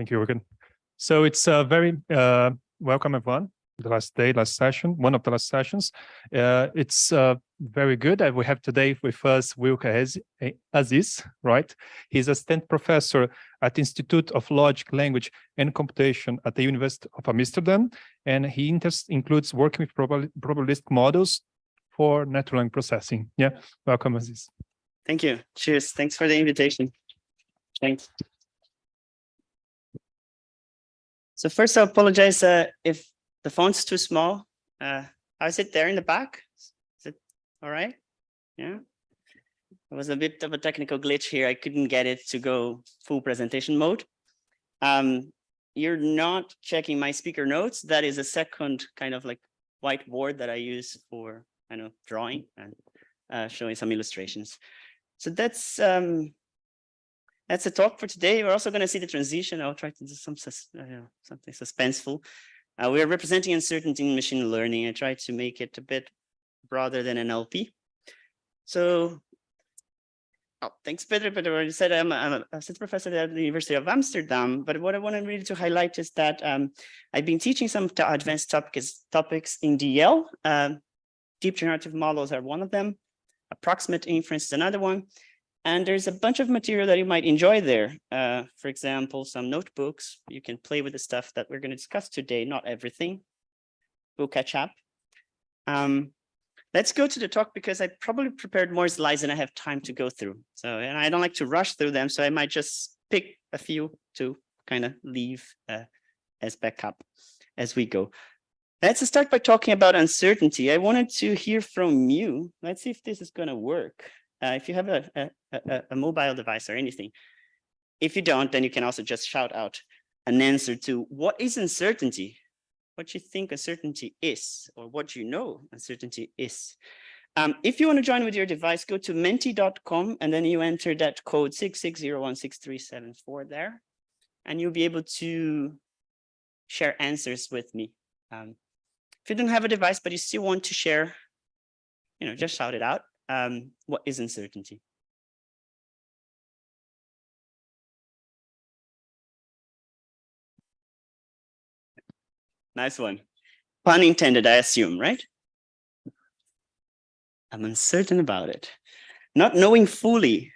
Thank you, Wilker. So it's very welcome, everyone. The last day, last session, one of the last sessions. It's very good. We have today with us Wilker Aziz, right? He's assistant professor at the Institute of Logic, Language and Computation at the University of Amsterdam. And he includes working with probabilistic models for natural language processing. Yeah, welcome, Aziz. Thank you. Cheers. Thanks for the invitation. Thanks. So first, I apologize if the font's too small. How's it there in the back? Is it all right? Yeah. It was a bit of a technical glitch here. I couldn't get it to go full presentation mode. You're not checking my speaker notes. That is a second kind of like whiteboard that I use for drawing and showing some illustrations. So that's a talk for today. We're also going to see the transition. I'll try to do something suspenseful. We are representing uncertainty in machine learning. I try to make it a bit broader than NLP. So, thanks, Pedro. Pedro already said I'm an assistant professor at the University of Amsterdam. But what I want to really to highlight is that I've been teaching some advanced topics in DL. Deep generative models are one of them. Approximate inference is another one. And there's a bunch of material that you might enjoy there. For example, some notebooks. You can play with the stuff that we're going to discuss today, not everything. We'll catch up. Let's go to the talk because I probably prepared more slides than I have time to go through. So, and I don't like to rush through them, so I might just pick a few to kind of leave as backup as we go. Let's start by talking about uncertainty. I wanted to hear from you. Let's see if this is going to work. If you have a mobile device or anything. If you don't, then you can also just shout out an answer to what is uncertainty? What you think uncertainty is, or what you know uncertainty is. If you want to join with your device, go to menti.com and then you enter that code 66016374 there, and you'll be able to share answers with me. If you don't have a device, but you still want to share, just shout it out. What is uncertainty? Nice one. Pun intended, I assume, right? I'm uncertain about it. Not knowing fully,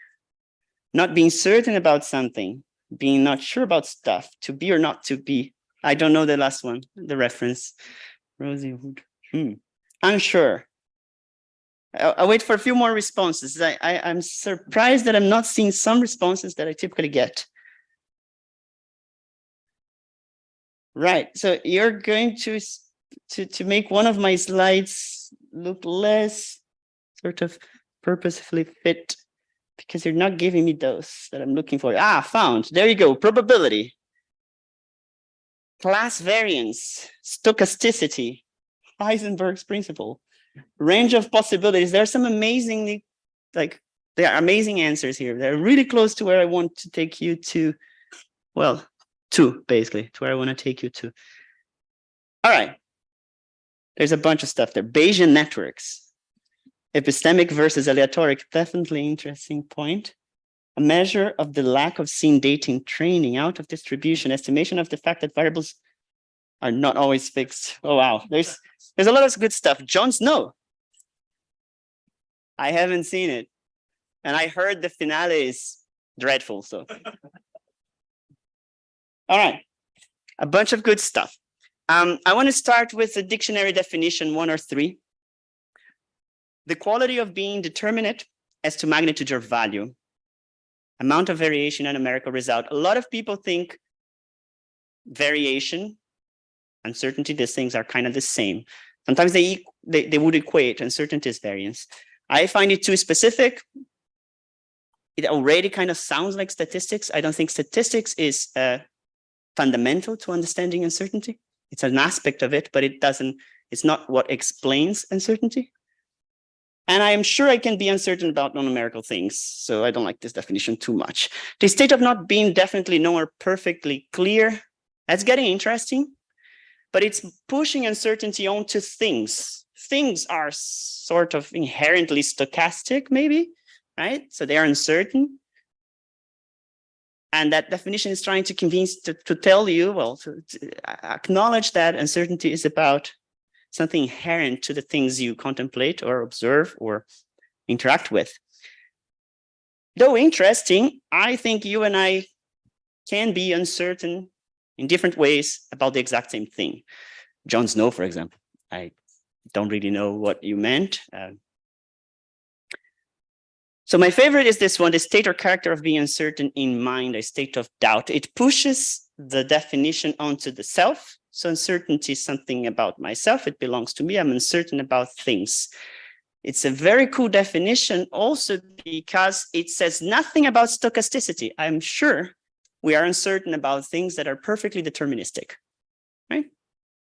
not being certain about something, being not sure about stuff, to be or not to be. I don't know the last one, the reference. Rosie Wood. Unsure. I'll wait for a few more responses. I'm surprised that I'm not seeing some responses that I typically get. Right, so you're going to make one of my slides look less sort of purposefully fit because you're not giving me those that I'm looking for. Found, there you go, probability. Class variance, stochasticity, Heisenberg's principle. Range of possibilities. There are some there are amazing answers here. They're really close to where I want to take you to, basically, to where I want to take you to. All right. There's a bunch of stuff there. Bayesian networks. Epistemic versus aleatoric, definitely interesting point. A measure of the lack of scene dating training out of distribution, estimation of the fact that variables are not always fixed. Oh, wow. There's a lot of good stuff. Jon Snow. I haven't seen it. And I heard the finale is dreadful. So, all right. A bunch of good stuff. I want to start with the dictionary definition 1 or 3. The quality of being determinate as to magnitude or value. Amount of variation and numerical result. A lot of people think variation, uncertainty, these things are kind of the same. Sometimes they would equate uncertainty as variance. I find it too specific. It already kind of sounds like statistics. I don't think statistics is fundamental to understanding uncertainty. It's an aspect of it, but it's not what explains uncertainty. And I am sure I can be uncertain about non-numerical things, so I don't like this definition too much. The state of not being definitely known or perfectly clear, that's getting interesting. But it's pushing uncertainty onto things. Things are sort of inherently stochastic, maybe, right? So they are uncertain. And that definition is trying to convince, to tell you, well, to acknowledge that uncertainty is about something inherent to the things you contemplate or observe or interact with. Though interesting, I think you and I can be uncertain in different ways about the exact same thing. Jon Snow, for example, I don't really know what you meant. So my favorite is this one, the state or character of being uncertain in mind, a state of doubt. It pushes the definition onto the self. So uncertainty is something about myself. It belongs to me. I'm uncertain about things. It's a very cool definition also because it says nothing about stochasticity. I'm sure we are uncertain about things that are perfectly deterministic, right?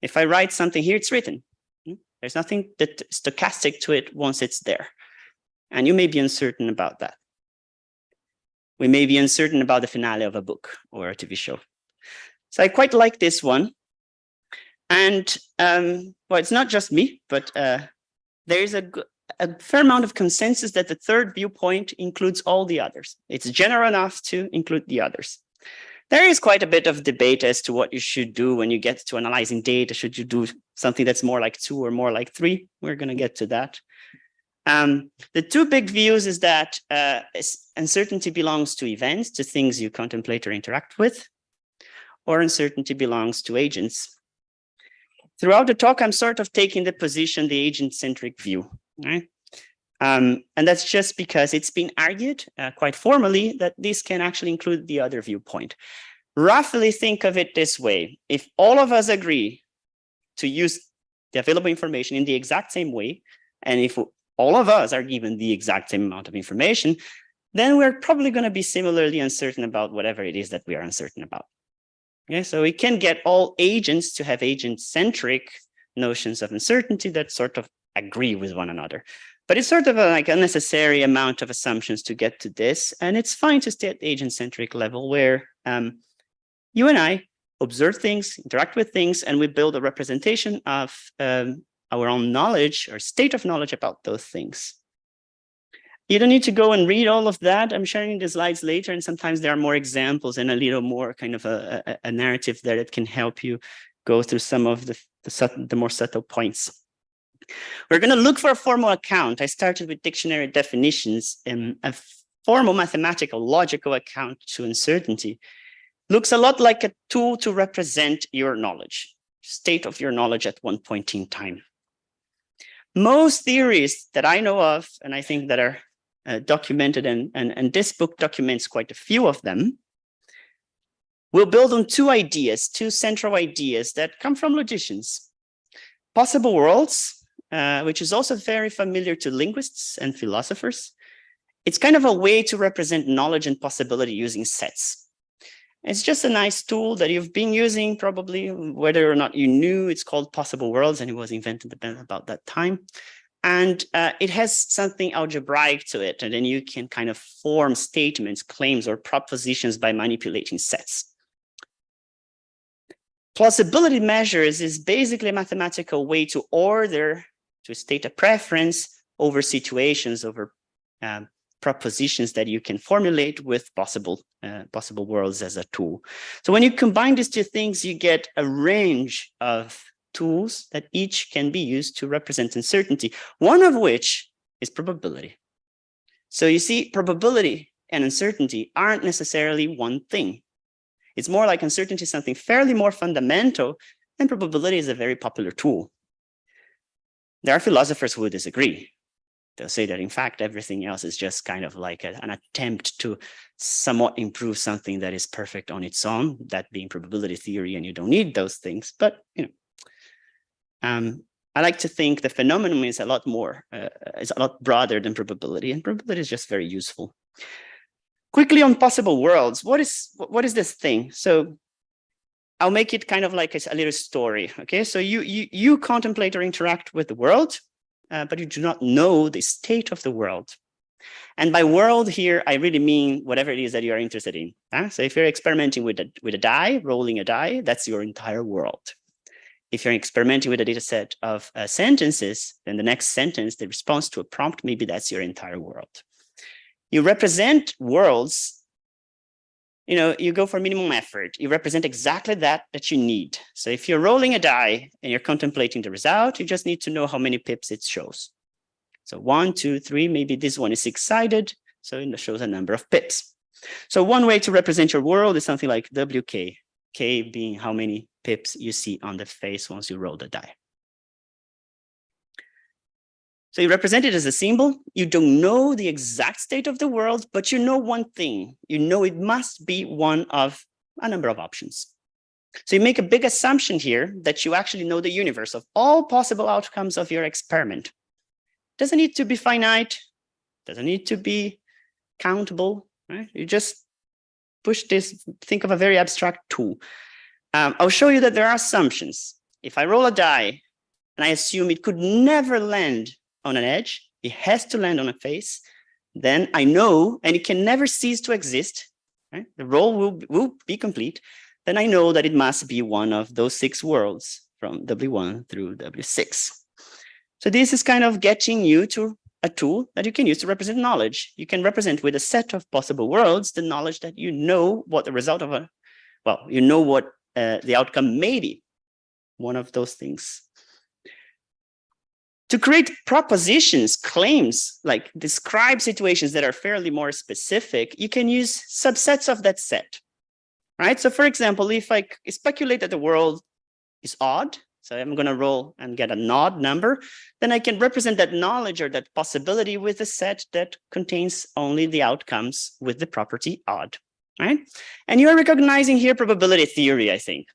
If I write something here, it's written. There's nothing that stochastic to it once it's there. And you may be uncertain about that. We may be uncertain about the finale of a book or a TV show. So I quite like this one. And well, it's not just me, but there is a fair amount of consensus that the third viewpoint includes all the others. It's general enough to include the others. There is quite a bit of debate as to what you should do when you get to analyzing data. Should you do something that's more like 2 or more like 3? We're going to get to that. The two big views is that uncertainty belongs to events, to things you contemplate or interact with, or uncertainty belongs to agents. Throughout the talk, I'm sort of taking the position, the agent-centric view, right? And that's just because it's been argued quite formally that this can actually include the other viewpoint. Roughly think of it this way. If all of us agree to use the available information in the exact same way, and if all of us are given the exact same amount of information, then we're probably going to be similarly uncertain about whatever it is that we are uncertain about. Okay, so we can get all agents to have agent-centric notions of uncertainty that sort of agree with one another. But it's sort of a like unnecessary amount of assumptions to get to this. And it's fine to stay at the agent-centric level where you and I observe things, interact with things, and we build a representation of our own knowledge or state of knowledge about those things. You don't need to go and read all of that. I'm sharing the slides later, and sometimes there are more examples and a little more kind of a narrative there that can help you go through some of the more subtle points. We're going to look for a formal account. I started with dictionary definitions. A formal mathematical logical account to uncertainty looks a lot like a tool to represent your knowledge, state of your knowledge at one point in time. Most theories that I know of, and I think that are documented, and this book documents quite a few of them, will build on two central ideas that come from logicians. Possible worlds, which is also very familiar to linguists and philosophers. It's kind of a way to represent knowledge and possibility using sets. It's just a nice tool that you've been using probably, whether or not you knew. It's called Possible Worlds, and it was invented about that time. And it has something algebraic to it, and then you can kind of form statements, claims, or propositions by manipulating sets. Plausibility measures is basically a mathematical way to state a preference over situations, over propositions that you can formulate with possible worlds as a tool. So when you combine these two things, you get a range of tools that each can be used to represent uncertainty, one of which is probability. So you see, probability and uncertainty aren't necessarily one thing. It's more like uncertainty is something fairly more fundamental, and probability is a very popular tool. There are philosophers who would disagree. They'll say that, in fact, everything else is just kind of like an attempt to somewhat improve something that is perfect on its own, that being probability theory, and you don't need those things. But, you know, I like to think the phenomenon is a lot broader than probability, and probability is just very useful. Quickly on possible worlds, what is this thing? So I'll make it kind of like a little story. Okay, so you contemplate or interact with the world, but you do not know the state of the world. And by world here, I really mean whatever it is that you are interested in. So if you're experimenting with a die, rolling a die, that's your entire world. If you're experimenting with a data set of sentences, then the next sentence, the response to a prompt, maybe that's your entire world. You represent worlds you go for minimum effort. You represent exactly that you need. So if you're rolling a die and you're contemplating the result, you just need to know how many pips it shows. So 1, 2, 3, maybe this one is 6-sided, so it shows a number of pips. So one way to represent your world is something like WK, K being how many pips you see on the face once you roll the die. So you represent it as a symbol. You don't know the exact state of the world, but you know one thing. You know it must be one of a number of options. So you make a big assumption here that you actually know the universe of all possible outcomes of your experiment. Doesn't need to be finite, doesn't need to be countable, right? You just push this, think of a very abstract tool. I'll show you that there are assumptions. If I roll a die and I assume it could never land on an edge, it has to land on a face, then I know, and it can never cease to exist, right? The roll will be complete, then I know that it must be one of those 6 worlds from W1 through W6. So this is kind of getting you to a tool that you can use to represent knowledge. You can represent with a set of possible worlds the knowledge that you know what the result of you know what the outcome may be, one of those things. To create propositions, claims, like describe situations that are fairly more specific, you can use subsets of that set, right? So for example, if I speculate that the world is odd, so I'm going to roll and get an odd number, then I can represent that knowledge or that possibility with a set that contains only the outcomes with the property odd, right? And you're recognizing here probability theory, I think.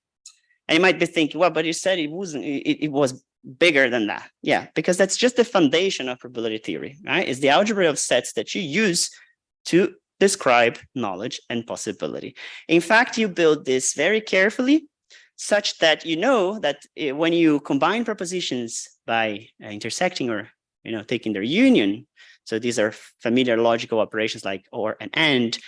And you might be thinking, well, but you said it wasn't, it was bigger than that. Yeah, because that's just the foundation of probability theory, right? It's the algebra of sets that you use to describe knowledge and possibility. In fact, you build this very carefully such that you know that when you combine propositions by intersecting or taking their union, so these are familiar logical operations like or and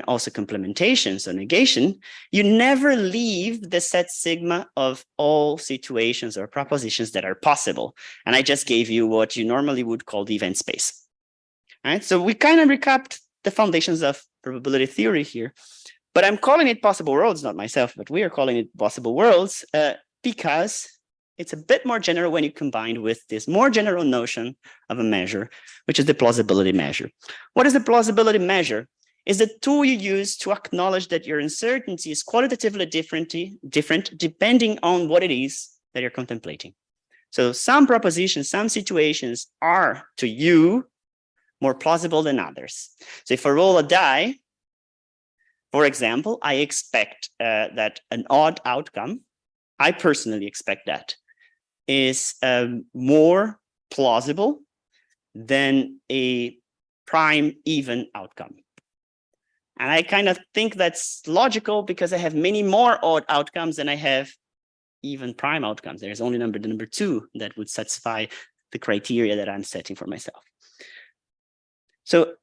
also complementation, so negation, you never leave the set sigma of all situations or propositions that are possible. And I just gave you what you normally would call the event space. All right, so we kind of recapped the foundations of probability theory here, but I'm calling it possible worlds, not myself, but we are calling it possible worlds because it's a bit more general when you combine with this more general notion of a measure, which is the plausibility measure. What is the plausibility measure? It's the tool you use to acknowledge that your uncertainty is qualitatively different depending on what it is that you're contemplating. So some propositions, some situations are to you more plausible than others. So if I roll a die, for example, I expect that an odd outcome, I personally expect that, is more plausible than a prime even outcome. And I kind of think that's logical because I have many more odd outcomes than I have even prime outcomes. There's only the number 2 that would satisfy the criteria that I'm setting for myself. So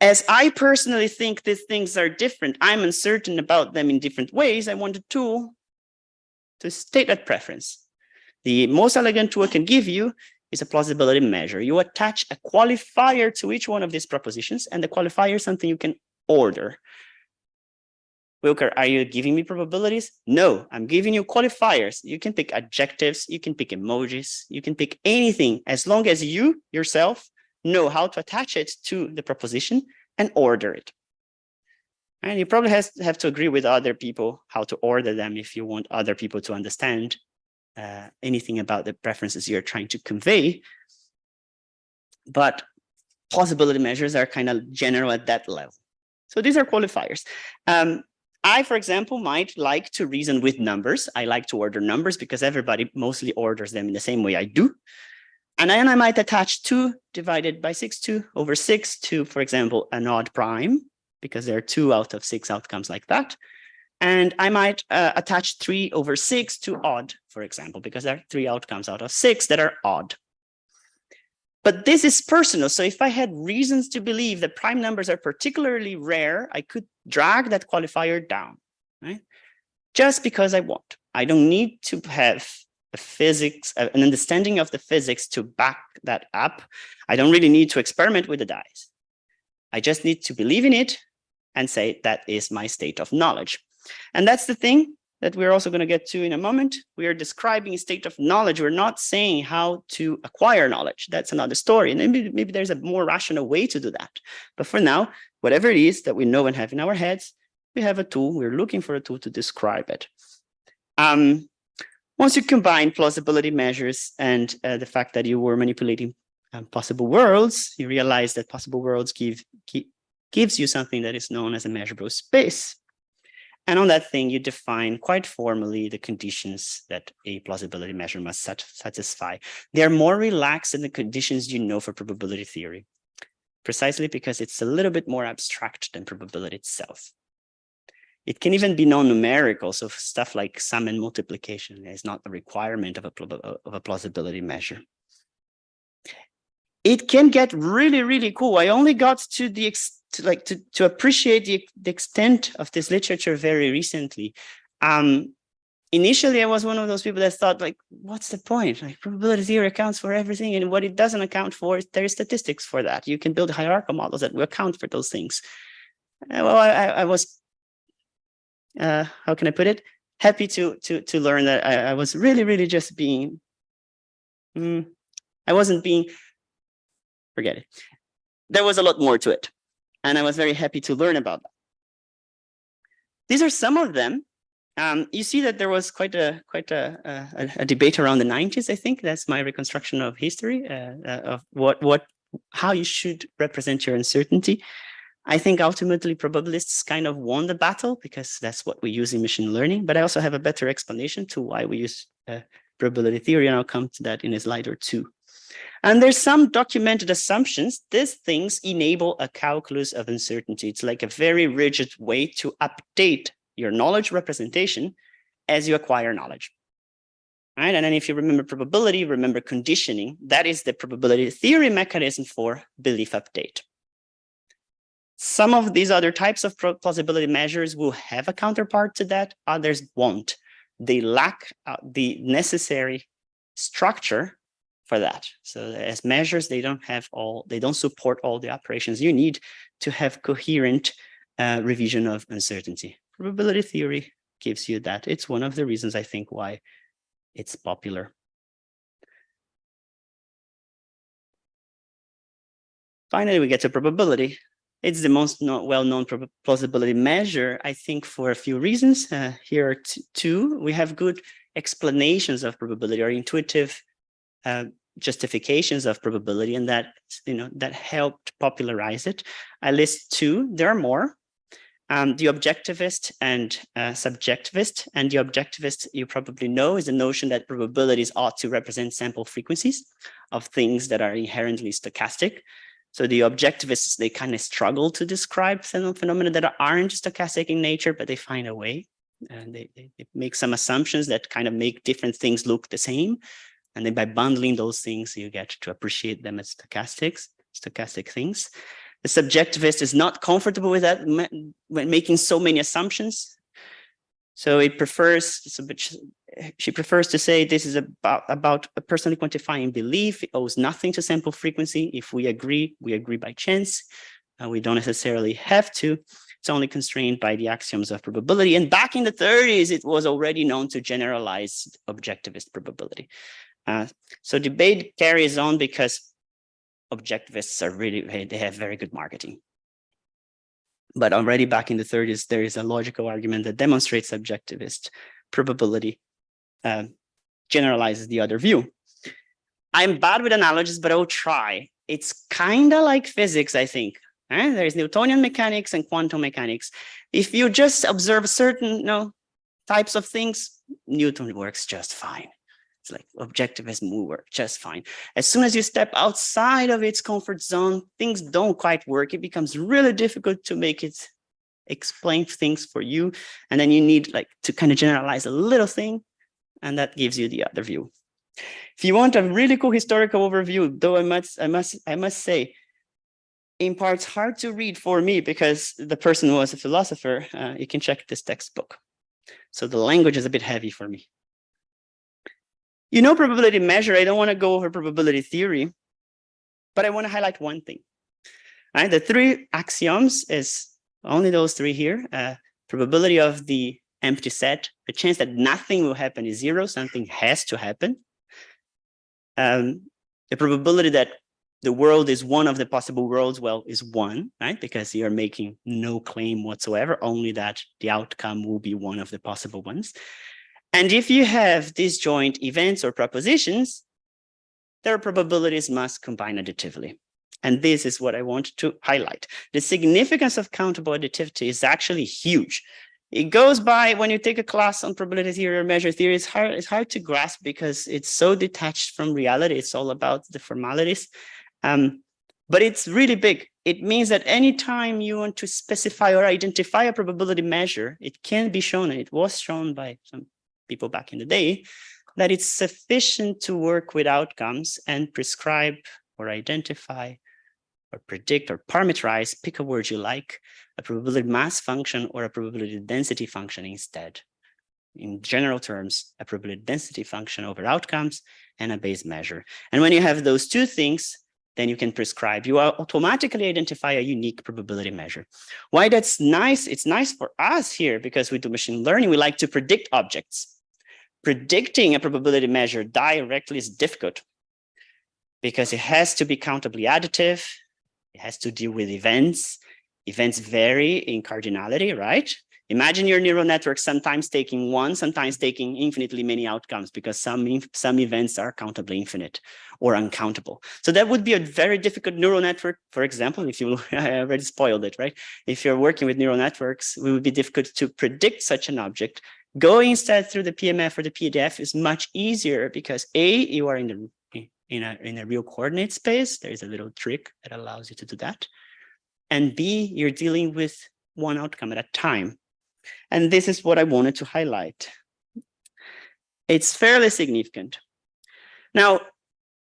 as I personally think these things are different, I'm uncertain about them in different ways, I want a tool to state that preference. The most elegant tool I can give you is a plausibility measure. You attach a qualifier to each one of these propositions, and the qualifier is something you can order. Wilker, are you giving me probabilities? No, I'm giving you qualifiers. You can pick adjectives, you can pick emojis, you can pick anything as long as you yourself know how to attach it to the proposition and order it. And you probably have to agree with other people how to order them if you want other people to understand anything about the preferences you're trying to convey. But plausibility measures are kind of general at that level. So these are qualifiers. I, for example, might like to reason with numbers. I like to order numbers because everybody mostly orders them in the same way I do. And then I might attach 2 divided by 6, 2 over 6 to, for example, an odd prime, because there are 2 out of 6 outcomes like that. And I might attach 3 over 6 to odd, for example, because there are 3 outcomes out of 6 that are odd. But this is personal. So if I had reasons to believe that prime numbers are particularly rare, I could drag that qualifier down, right? Just because I want. I don't need to have a physics, an understanding of the physics to back that up. I don't really need to experiment with the dice. I just need to believe in it and say, that is my state of knowledge. And that's the thing that we're also going to get to in a moment. We are describing a state of knowledge. We're not saying how to acquire knowledge. That's another story. And maybe there's a more rational way to do that. But for now, whatever it is that we know and have in our heads, we have a tool. We're looking for a tool to describe it. Once you combine plausibility measures and the fact that you were manipulating possible worlds, you realize that possible worlds gives you something that is known as a measurable space. And on that thing, you define quite formally the conditions that a plausibility measure must satisfy. They are more relaxed than the conditions you know for probability theory, precisely because it's a little bit more abstract than probability itself. It can even be non-numerical, so stuff like sum and multiplication is not a requirement of a plausibility measure. It can get really, really cool. I only got to to appreciate the extent of this literature very recently. Initially, I was one of those people that thought, like, what's the point? Like, probability theory accounts for everything, and what it doesn't account for is there is statistics for that. You can build hierarchical models that will account for those things. Well, I was, how can I put it? Happy to learn that I was really just being, I wasn't being, forget it. There was a lot more to it. And I was very happy to learn about that. These are some of them. You see that there was quite a debate around the 90s, I think. That's my reconstruction of history, of how you should represent your uncertainty. I think ultimately probabilists kind of won the battle because that's what we use in machine learning. But I also have a better explanation to why we use probability theory, and I'll come to that in a slide or two. And there's some documented assumptions. These things enable a calculus of uncertainty. It's like a very rigid way to update your knowledge representation as you acquire knowledge. All right? And then if you remember probability, remember conditioning. That is the probability theory mechanism for belief update. Some of these other types of plausibility measures will have a counterpart to that. Others won't. They lack the necessary structure for that. So as measures, they don't support all the operations you need to have coherent revision of uncertainty. Probability theory gives you that. It's one of the reasons I think why it's popular. Finally, we get to probability. It's the most well-known plausibility measure, I think, for a few reasons. Here are two. We have good explanations of probability or intuitive justifications of probability, and that helped popularize it. I list two. There are more. The objectivist and subjectivist. And the objectivist, you probably know, is the notion that probabilities ought to represent sample frequencies of things that are inherently stochastic. So the objectivists, they kind of struggle to describe phenomena that aren't stochastic in nature, but they find a way. And they make some assumptions that kind of make different things look the same. And then by bundling those things, you get to appreciate them as stochastic things. The subjectivist is not comfortable with that when making so many assumptions. So she prefers to say this is about a personally quantifying belief. It owes nothing to sample frequency. If we agree by chance. We don't necessarily have to. It's only constrained by the axioms of probability. And back in the 30s, it was already known to generalize objectivist probability. So debate carries on because objectivists they have very good marketing. But already back in the 30s, there is a logical argument that demonstrates subjectivist probability generalizes the other view. I'm bad with analogies, but I'll try. It's kind of like physics, I think. There's Newtonian mechanics and quantum mechanics. If you just observe certain types of things, Newton works just fine. It's like objectivism will work just fine. As soon as you step outside of its comfort zone, things don't quite work. It becomes really difficult to make it explain things for you. And then you need to kind of generalize a little thing, and that gives you the other view. If you want a really cool historical overview, though I must say, in parts hard to read for me because the person was a philosopher, you can check this textbook. So the language is a bit heavy for me. Probability measure, I don't want to go over probability theory, but I want to highlight one thing. The three axioms is only those three here. Probability of the empty set, the chance that nothing will happen is 0, something has to happen. The probability that the world is one of the possible worlds, well, is 1, right? Because you're making no claim whatsoever, only that the outcome will be one of the possible ones. And if you have disjoint events or propositions, their probabilities must combine additively. And this is what I want to highlight. The significance of countable additivity is actually huge. It goes by, when you take a class on probability theory or measure theory, it's hard to grasp because it's so detached from reality. It's all about the formalities. But it's really big. It means that anytime you want to specify or identify a probability measure, it can be shown, and it was shown by some people back in the day, that it's sufficient to work with outcomes and prescribe or identify or predict or parameterize, pick a word you like, a probability mass function or a probability density function instead. In general terms, a probability density function over outcomes and a base measure. And when you have those two things, then you can prescribe, you automatically identify a unique probability measure. Why that's nice? It's nice for us here because we do machine learning. We like to predict objects. Predicting a probability measure directly is difficult because it has to be countably additive. It has to deal with events. Events vary in cardinality, right? Imagine your neural network sometimes taking one, sometimes taking infinitely many outcomes because some events are countably infinite or uncountable. So that would be a very difficult neural network. For example, if you, I already spoiled it, right? If you're working with neural networks, it would be difficult to predict such an object. Going instead through the PMF or the PDF is much easier because A, you are in a real coordinate space. There is a little trick that allows you to do that. And B, you're dealing with one outcome at a time. And this is what I wanted to highlight. It's fairly significant. Now,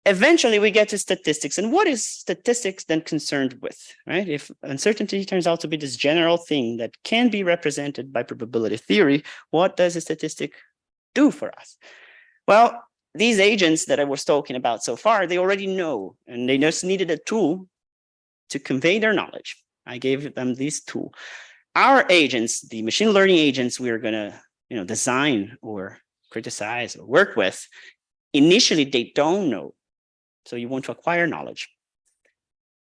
eventually we get to statistics. And what is statistics then concerned with, right? If uncertainty turns out to be this general thing that can be represented by probability theory, what does a statistic do for us? Well, these agents that I was talking about so far, they already know, and they just needed a tool to convey their knowledge. I gave them this tool. Our agents, the machine learning agents we are going to design or criticize or work with, initially they don't know. So you want to acquire knowledge.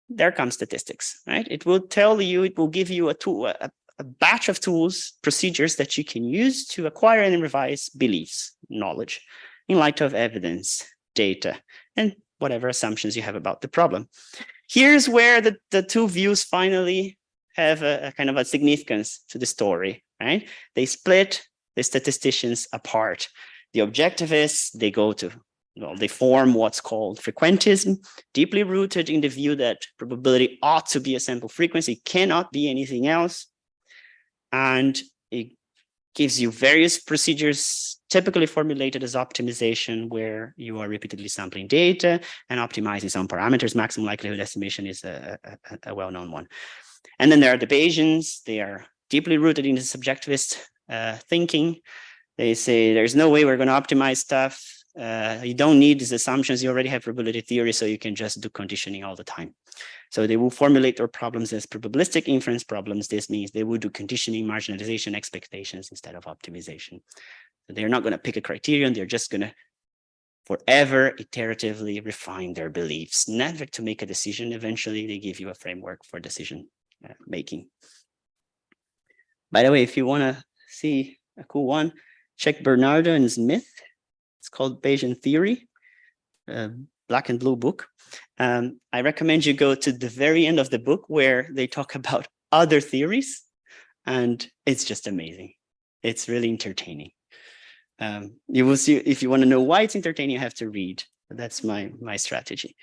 There comes statistics, right? It will tell you, it will give you a tool, a batch of tools, procedures that you can use to acquire and revise beliefs, knowledge, in light of evidence, data, and whatever assumptions you have about the problem. Here's where the two views finally have a kind of a significance to the story, right? They split the statisticians apart. The objectivists, they go to, well, they form what's called frequentism, deeply rooted in the view that probability ought to be a sample frequency, cannot be anything else. And it gives you various procedures typically formulated as optimization, where you are repeatedly sampling data and optimizing some parameters. Maximum likelihood estimation is a well-known one. And then there are the Bayesians. They are deeply rooted in the subjectivist thinking. They say there's no way we're going to optimize stuff. You don't need these assumptions. You already have probability theory, so you can just do conditioning all the time. So they will formulate their problems as probabilistic inference problems. This means they will do conditioning, marginalization, expectations instead of optimization. So they're not going to pick a criterion. They're just going to forever iteratively refine their beliefs, never to make a decision. Eventually, they give you a framework for decision making. By the way, if you want to see a cool one, check Bernardo and Smith. It's called Bayesian Theory, black and blue book. I recommend you go to the very end of the book where they talk about other theories, and it's just amazing. It's really entertaining. You will see, if you want to know why it's entertaining, you have to read. That's my strategy.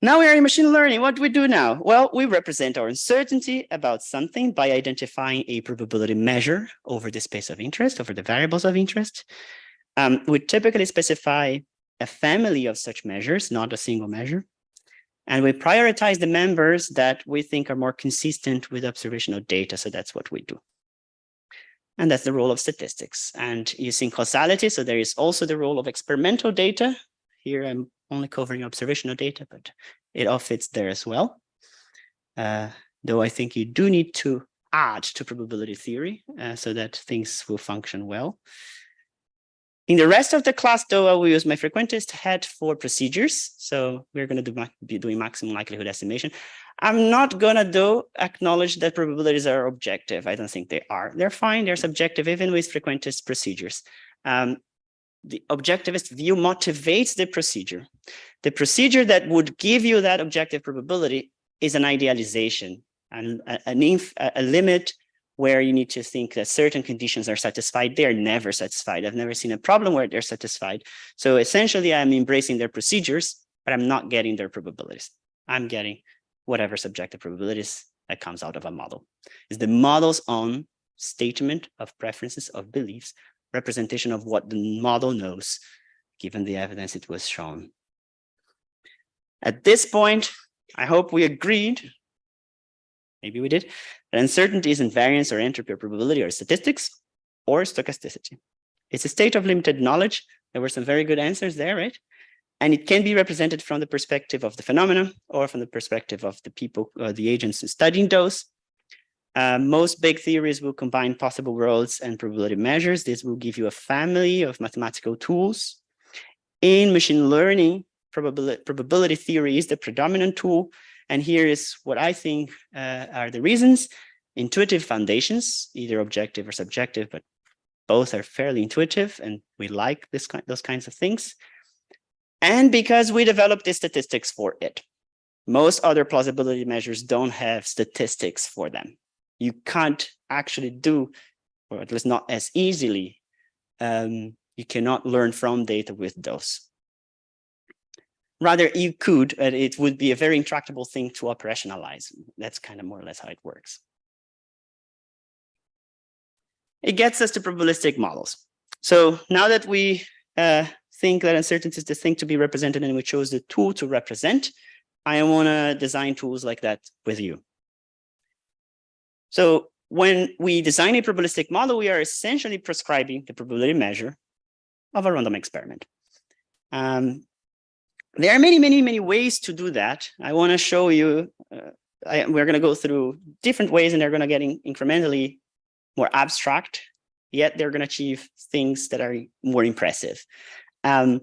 Now we are in machine learning. What do we do now? Well, we represent our uncertainty about something by identifying a probability measure over the space of interest, over the variables of interest. We typically specify a family of such measures, not a single measure. And we prioritize the members that we think are more consistent with observational data. So that's what we do. And that's the role of statistics. And using causality, so there is also the role of experimental data. Here I'm only covering observational data, but it all fits there as well. though I think you do need to add to probability theory so that things will function well. In the rest of the class, though, I will use my frequentist head for procedures. So we're going to be doing maximum likelihood estimation. I'm not going to, though, acknowledge that probabilities are objective. I don't think they are. They're fine. They're subjective, even with frequentist procedures. The objectivist view motivates the procedure. The procedure that would give you that objective probability is an idealization, and a limit where you need to think that certain conditions are satisfied. They're never satisfied. I've never seen a problem where they're satisfied. So essentially, I'm embracing their procedures, but I'm not getting their probabilities. I'm getting whatever subjective probabilities that comes out of a model. It's the model's own statement of preferences, of beliefs, representation of what the model knows, given the evidence it was shown. At this point, I hope we agreed, maybe we did, that uncertainty isn't variance or entropy or probability or statistics or stochasticity. It's a state of limited knowledge. There were some very good answers there, right? And it can be represented from the perspective of the phenomena or from the perspective of the people, the agents studying those. Most big theories will combine possible worlds and probability measures. This will give you a family of mathematical tools. In machine learning, probability theory is the predominant tool. And here is what I think are the reasons. Intuitive foundations, either objective or subjective, but both are fairly intuitive, and we like those kinds of things. And because we developed the statistics for it. Most other plausibility measures don't have statistics for them. You can't actually do, or at least not as easily, you cannot learn from data with those. Rather, you could, but it would be a very intractable thing to operationalize. That's kind of more or less how it works. It gets us to probabilistic models. So now that we think that uncertainty is the thing to be represented and we chose the tool to represent, I want to design tools like that with you. So when we design a probabilistic model, we are essentially prescribing the probability measure of a random experiment. There are many ways to do that. I want to show you, we're going to go through different ways, and they're going to get incrementally more abstract, yet they're going to achieve things that are more impressive. The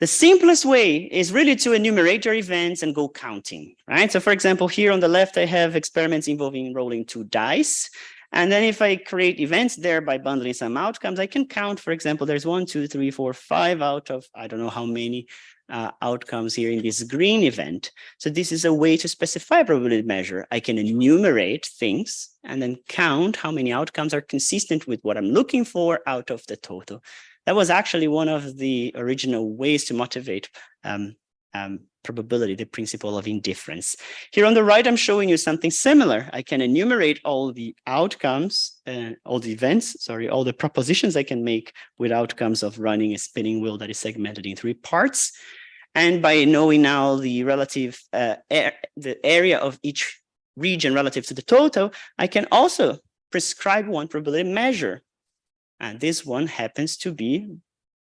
simplest way is really to enumerate your events and go counting, right? So for example, here on the left, I have experiments involving rolling 2 dice. And then if I create events there by bundling some outcomes, I can count, for example, there's 1, 2, 3, 4, 5 out of, I don't know how many outcomes here in this green event. So this is a way to specify a probability measure. I can enumerate things and then count how many outcomes are consistent with what I'm looking for out of the total. That was actually one of the original ways to motivate probability, the principle of indifference. Here on the right, I'm showing you something similar. I can enumerate all the outcomes, all the events, sorry, all the propositions I can make with outcomes of running a spinning wheel that is segmented in 3 parts. And by knowing now the relative, the area of each region relative to the total, I can also prescribe one probability measure. And this one happens to be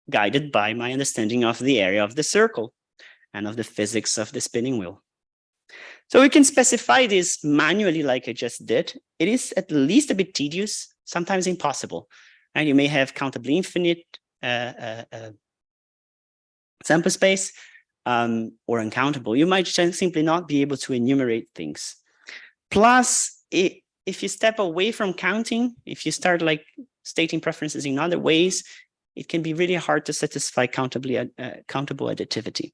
guided by my understanding of the area of the circle and of the physics of the spinning wheel. So we can specify this manually like I just did. It is at least a bit tedious, sometimes impossible. And you may have countably infinite sample space or uncountable. You might simply not be able to enumerate things. Plus, if you step away from counting, if you start like stating preferences in other ways, it can be really hard to satisfy countable additivity.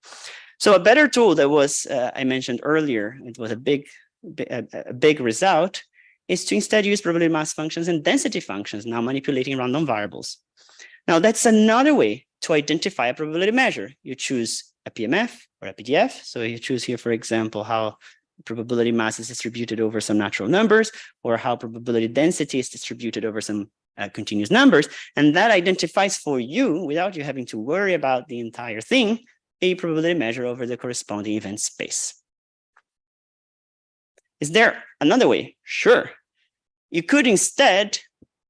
So a better tool that was, I mentioned earlier, it was a big result, is to instead use probability mass functions and density functions, now manipulating random variables. Now that's another way to identify a probability measure. You choose a PMF or a PDF. So you choose here, for example, how probability mass is distributed over some natural numbers, or how probability density is distributed over some continuous numbers. And that identifies for you, without you having to worry about the entire thing, a probability measure over the corresponding event space. Is there another way? Sure. You could instead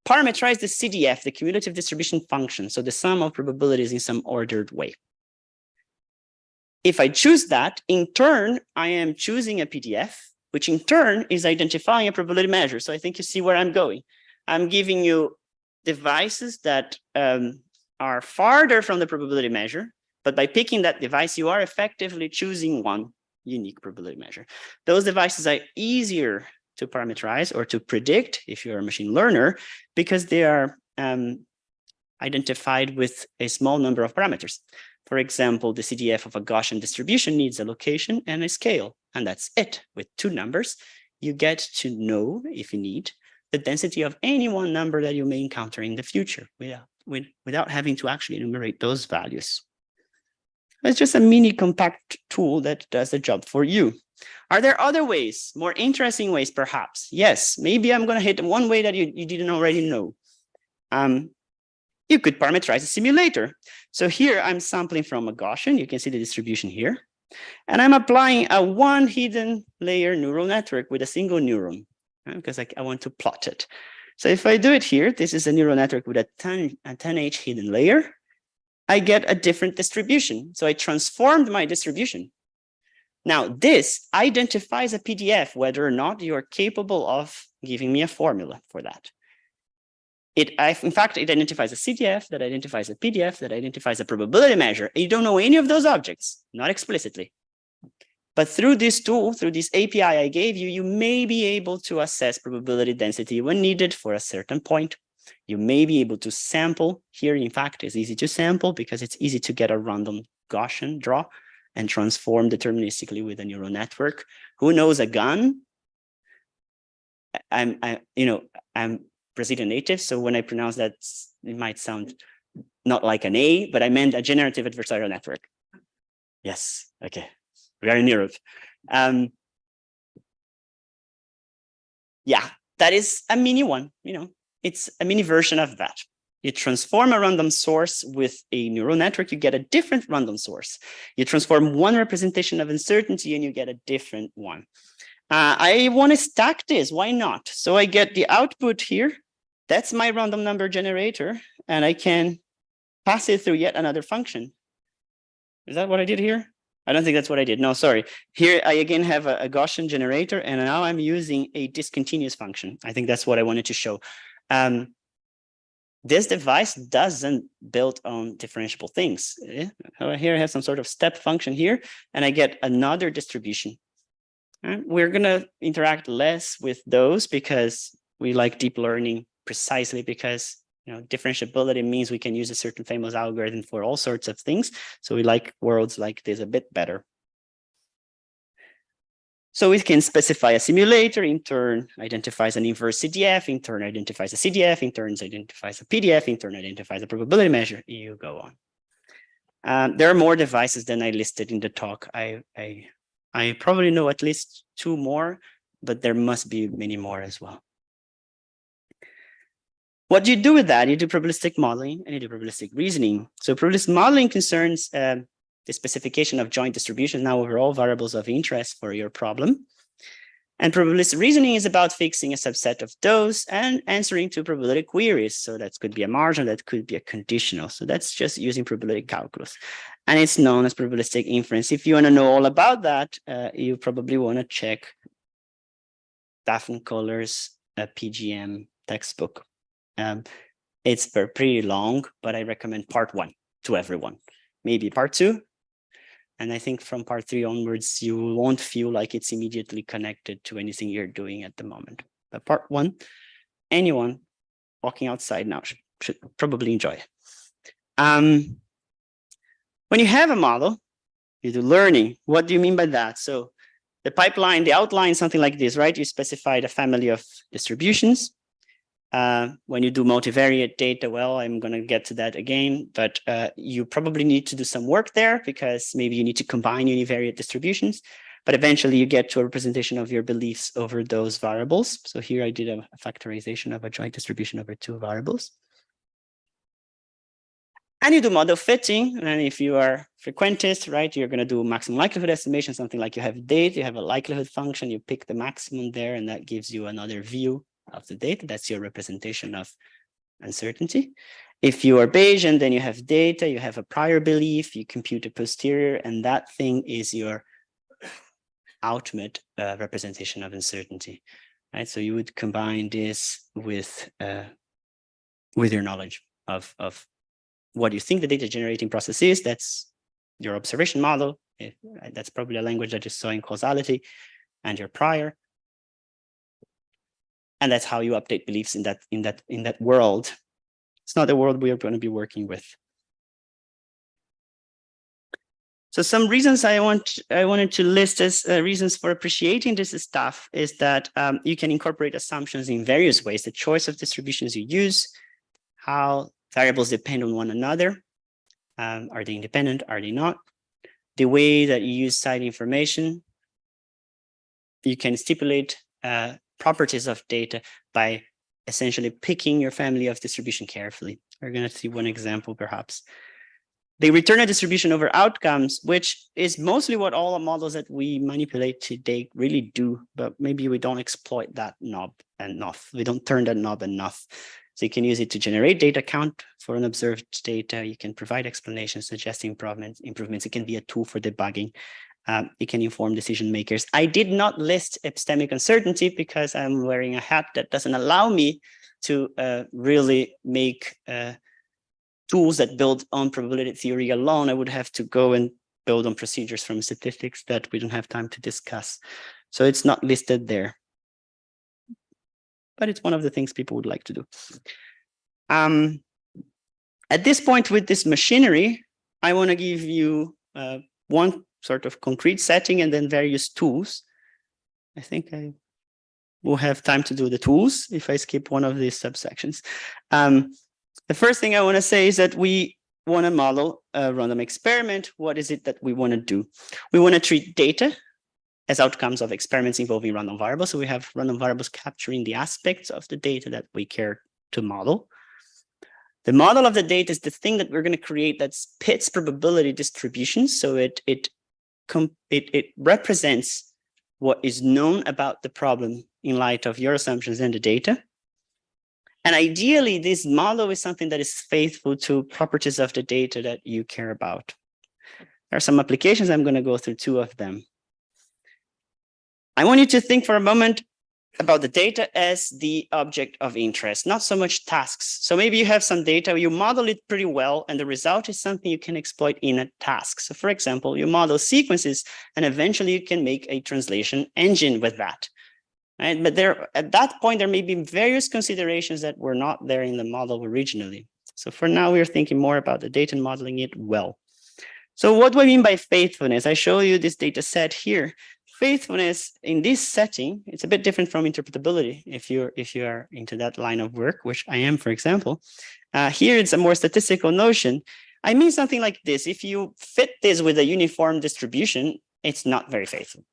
parameterize the CDF, the cumulative distribution function, so the sum of probabilities in some ordered way. If I choose that, in turn, I am choosing a PDF which in turn is identifying a probability measure. So I think you see where I'm going. I'm giving you devices that are farther from the probability measure, but by picking that device, you are effectively choosing one unique probability measure. Those devices are easier to parameterize or to predict if you're a machine learner, because they are identified with a small number of parameters. For example, the CDF of a Gaussian distribution needs a location and a scale, and that's it. With 2 numbers, you get to know, if you need, the density of any one number that you may encounter in the future without having to actually enumerate those values. It's just a mini compact tool that does the job for you. Are there other ways, more interesting ways, perhaps? Yes, maybe I'm going to hit one way that you didn't already know. You could parameterize a simulator. So here I'm sampling from a Gaussian. You can see the distribution here. And I'm applying a one hidden layer neural network with a single neuron, because I want to plot it. So if I do it here, this is a neural network with a 10H hidden layer. I get a different distribution. So I transformed my distribution. Now this identifies a PDF, whether or not you are capable of giving me a formula for that. In fact, it identifies a CDF, that identifies a PDF, that identifies a probability measure. You don't know any of those objects, not explicitly. But through this tool, through this API I gave you, you may be able to assess probability density when needed for a certain point. You may be able to sample. Here, in fact, it's easy to sample because it's easy to get a random Gaussian draw and transform deterministically with a neural network. Who knows a gun? I'm Brazilian native, so when I pronounce that, it might sound not like an A, but I meant a generative adversarial network. Yes, okay, we are in Europe. Yeah, that is a mini one, it's a mini version of that. You transform a random source with a neural network, you get a different random source. You transform one representation of uncertainty and you get a different one. I want to stack this, why not? So I get the output here. That's my random number generator, and I can pass it through yet another function. Is that what I did here? I don't think that's what I did. No, sorry. Here I again have a Gaussian generator, and now I'm using a discontinuous function. I think that's what I wanted to show. This device doesn't build on differentiable things. Here I have some sort of step function here, and I get another distribution. We're going to interact less with those because we like deep learning precisely because differentiability means we can use a certain famous algorithm for all sorts of things. So we like worlds like this a bit better. So we can specify a simulator, in turn identifies an inverse CDF, in turn identifies a CDF, in turn identifies a PDF, in turn identifies a probability measure. You go on. There are more devices than I listed in the talk. I probably know at least 2 more, but there must be many more as well. What do you do with that? You do probabilistic modeling and you do probabilistic reasoning. So probabilistic modeling concerns the specification of joint distributions now over all variables of interest for your problem. And probabilistic reasoning is about fixing a subset of those and answering to probability queries. So that could be a marginal, that could be a conditional. So that's just using probability calculus. And it's known as probabilistic inference. If you want to know all about that, you probably want to check Daphne Kohler's PGM textbook. It's pretty long, but I recommend part 1 to everyone, maybe part 2. And I think from part 3 onwards, you won't feel like it's immediately connected to anything you're doing at the moment. But part 1, anyone walking outside now should probably enjoy it. When you have a model, you do learning. What do you mean by that? So the pipeline, the outline, something like this, right? You specified a family of distributions. When you do multivariate data, well, I'm going to get to that again, but you probably need to do some work there because maybe you need to combine univariate distributions, but eventually you get to a representation of your beliefs over those variables. So here I did a factorization of a joint distribution over 2 variables. And you do model fitting, and if you are frequentist, right, you're going to do maximum likelihood estimation, something like you have data, you have a likelihood function, you pick the maximum there, and that gives you another view of the data. That's your representation of uncertainty. If you are Bayesian, then you have data, you have a prior belief, you compute a posterior, and that thing is your ultimate representation of uncertainty, right? So you would combine this with your knowledge of what you think the data generating process is. That's your observation model. That's probably a language that you saw in causality, and your prior. And that's how you update beliefs in that world. It's not the world we are going to be working with. So some reasons I wanted to list as reasons for appreciating this stuff is that you can incorporate assumptions in various ways. The choice of distributions you use, how variables depend on one another. Are they independent? Are they not? The way that you use site information. You can stipulate properties of data by essentially picking your family of distribution carefully. We're going to see one example, perhaps. They return a distribution over outcomes, which is mostly what all the models that we manipulate today really do, but maybe we don't exploit that knob enough. We don't turn that knob enough. So you can use it to generate data count for an observed data. You can provide explanations, suggest improvements. It can be a tool for debugging. It can inform decision makers. I did not list epistemic uncertainty because I'm wearing a hat that doesn't allow me to really make tools that build on probability theory alone. I would have to go and build on procedures from statistics that we don't have time to discuss. So it's not listed there. But it's one of the things people would like to do. At this point with this machinery, I want to give you one sort of concrete setting and then various tools. I think I will have time to do the tools if I skip one of these subsections. The first thing I want to say is that we want to model a random experiment. What is it that we want to do? We want to treat data as outcomes of experiments involving random variables. So we have random variables capturing the aspects of the data that we care to model. The model of the data is the thing that we're going to create that pits probability distributions. So it represents what is known about the problem in light of your assumptions and the data. And ideally, this model is something that is faithful to properties of the data that you care about. There are some applications. I'm going to go through two of them. I want you to think for a moment about the data as the object of interest, not so much tasks. So maybe you have some data, you model it pretty well, and the result is something you can exploit in a task. So for example, you model sequences, and eventually you can make a translation engine with that. Right? But at that point, there may be various considerations that were not there in the model originally. So for now, we're thinking more about the data and modeling it well. So what do I mean by faithfulness? I show you this data set here. Faithfulness in this setting, it's a bit different from interpretability if you are into that line of work, which I am, for example. Here it's a more statistical notion. I mean something like this. If you fit this with a uniform distribution, it's not very faithful.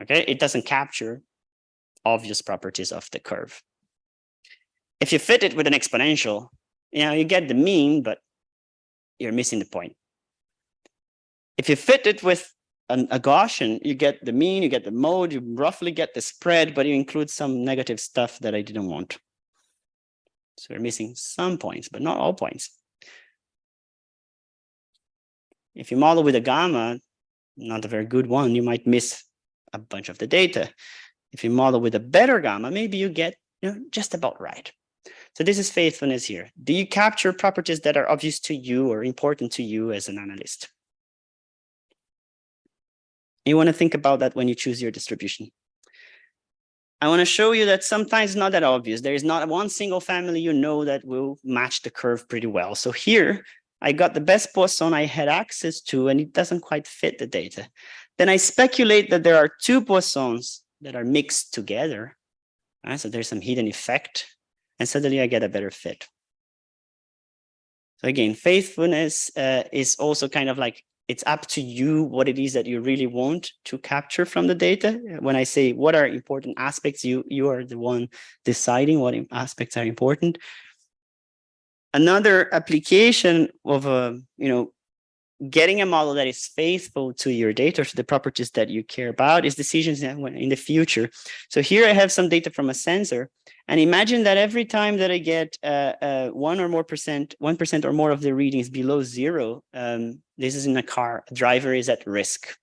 Okay, it doesn't capture obvious properties of the curve. If you fit it with an exponential, you get the mean, but you're missing the point. If you fit it with a Gaussian, you get the mean, you get the mode, you roughly get the spread, but you include some negative stuff that I didn't want. So we're missing some points, but not all points. If you model with a gamma, not a very good one, you might miss a bunch of the data. If you model with a better gamma, maybe you get just about right. So this is faithfulness here. Do you capture properties that are obvious to you or important to you as an analyst? You want to think about that when you choose your distribution. I want to show you that sometimes it's not that obvious. There is not one single family that will match the curve pretty well. So here, I got the best Poisson I had access to, and it doesn't quite fit the data. Then I speculate that there are two Poissons that are mixed together. So there's some hidden effect, and suddenly I get a better fit. So again, faithfulness is also kind of like, it's up to you what it is that you really want to capture from the data. When I say what are important aspects, you are the one deciding what aspects are important. Another application of getting a model that is faithful to your data, to the properties that you care about, is decisions in the future. So here I have some data from a sensor, and imagine that every time that I get 1% or more of the readings below zero, this is in a car, a driver is at risk.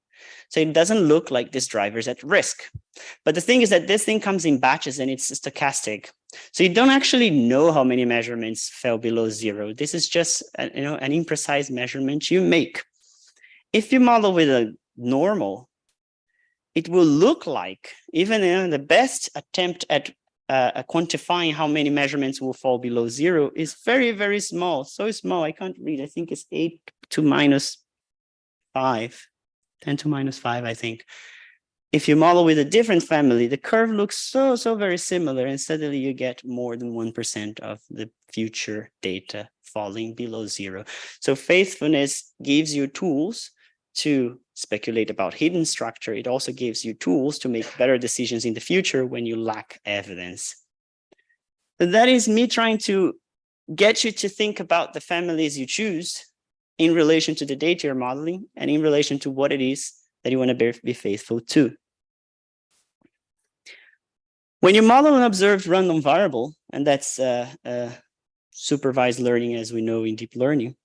So it doesn't look like this driver is at risk. But the thing is that this thing comes in batches and it's stochastic. So you don't actually know how many measurements fell below zero. This is just an imprecise measurement you make. If you model with a normal, it will look like, even in the best attempt at quantifying how many measurements will fall below zero, is very, very small. So small, I can't read. I think it's 8 to minus 5, 10 to minus 5, I think. If you model with a different family, the curve looks so very similar, and suddenly you get more than 1% of the future data falling below zero. So faithfulness gives you tools to speculate about hidden structure. It also gives you tools to make better decisions in the future when you lack evidence. So that is me trying to get you to think about the families you choose in relation to the data you're modeling and in relation to what it is that you want to be faithful to. When you model an observed random variable, and that's supervised learning as we know in deep learning,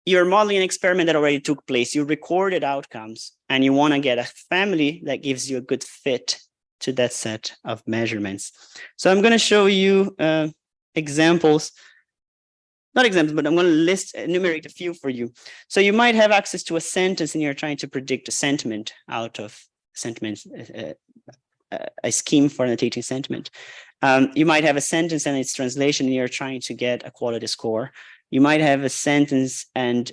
you're modeling an experiment that already took place. You recorded outcomes, and you want to get a family that gives you a good fit to that set of measurements. So I'm going to show you examples. Not examples, but I'm going to enumerate a few for you. So you might have access to a sentence and you're trying to predict a sentiment out of sentiments, a scheme for annotating sentiment. You might have a sentence and its translation and you're trying to get a quality score. You might have a sentence and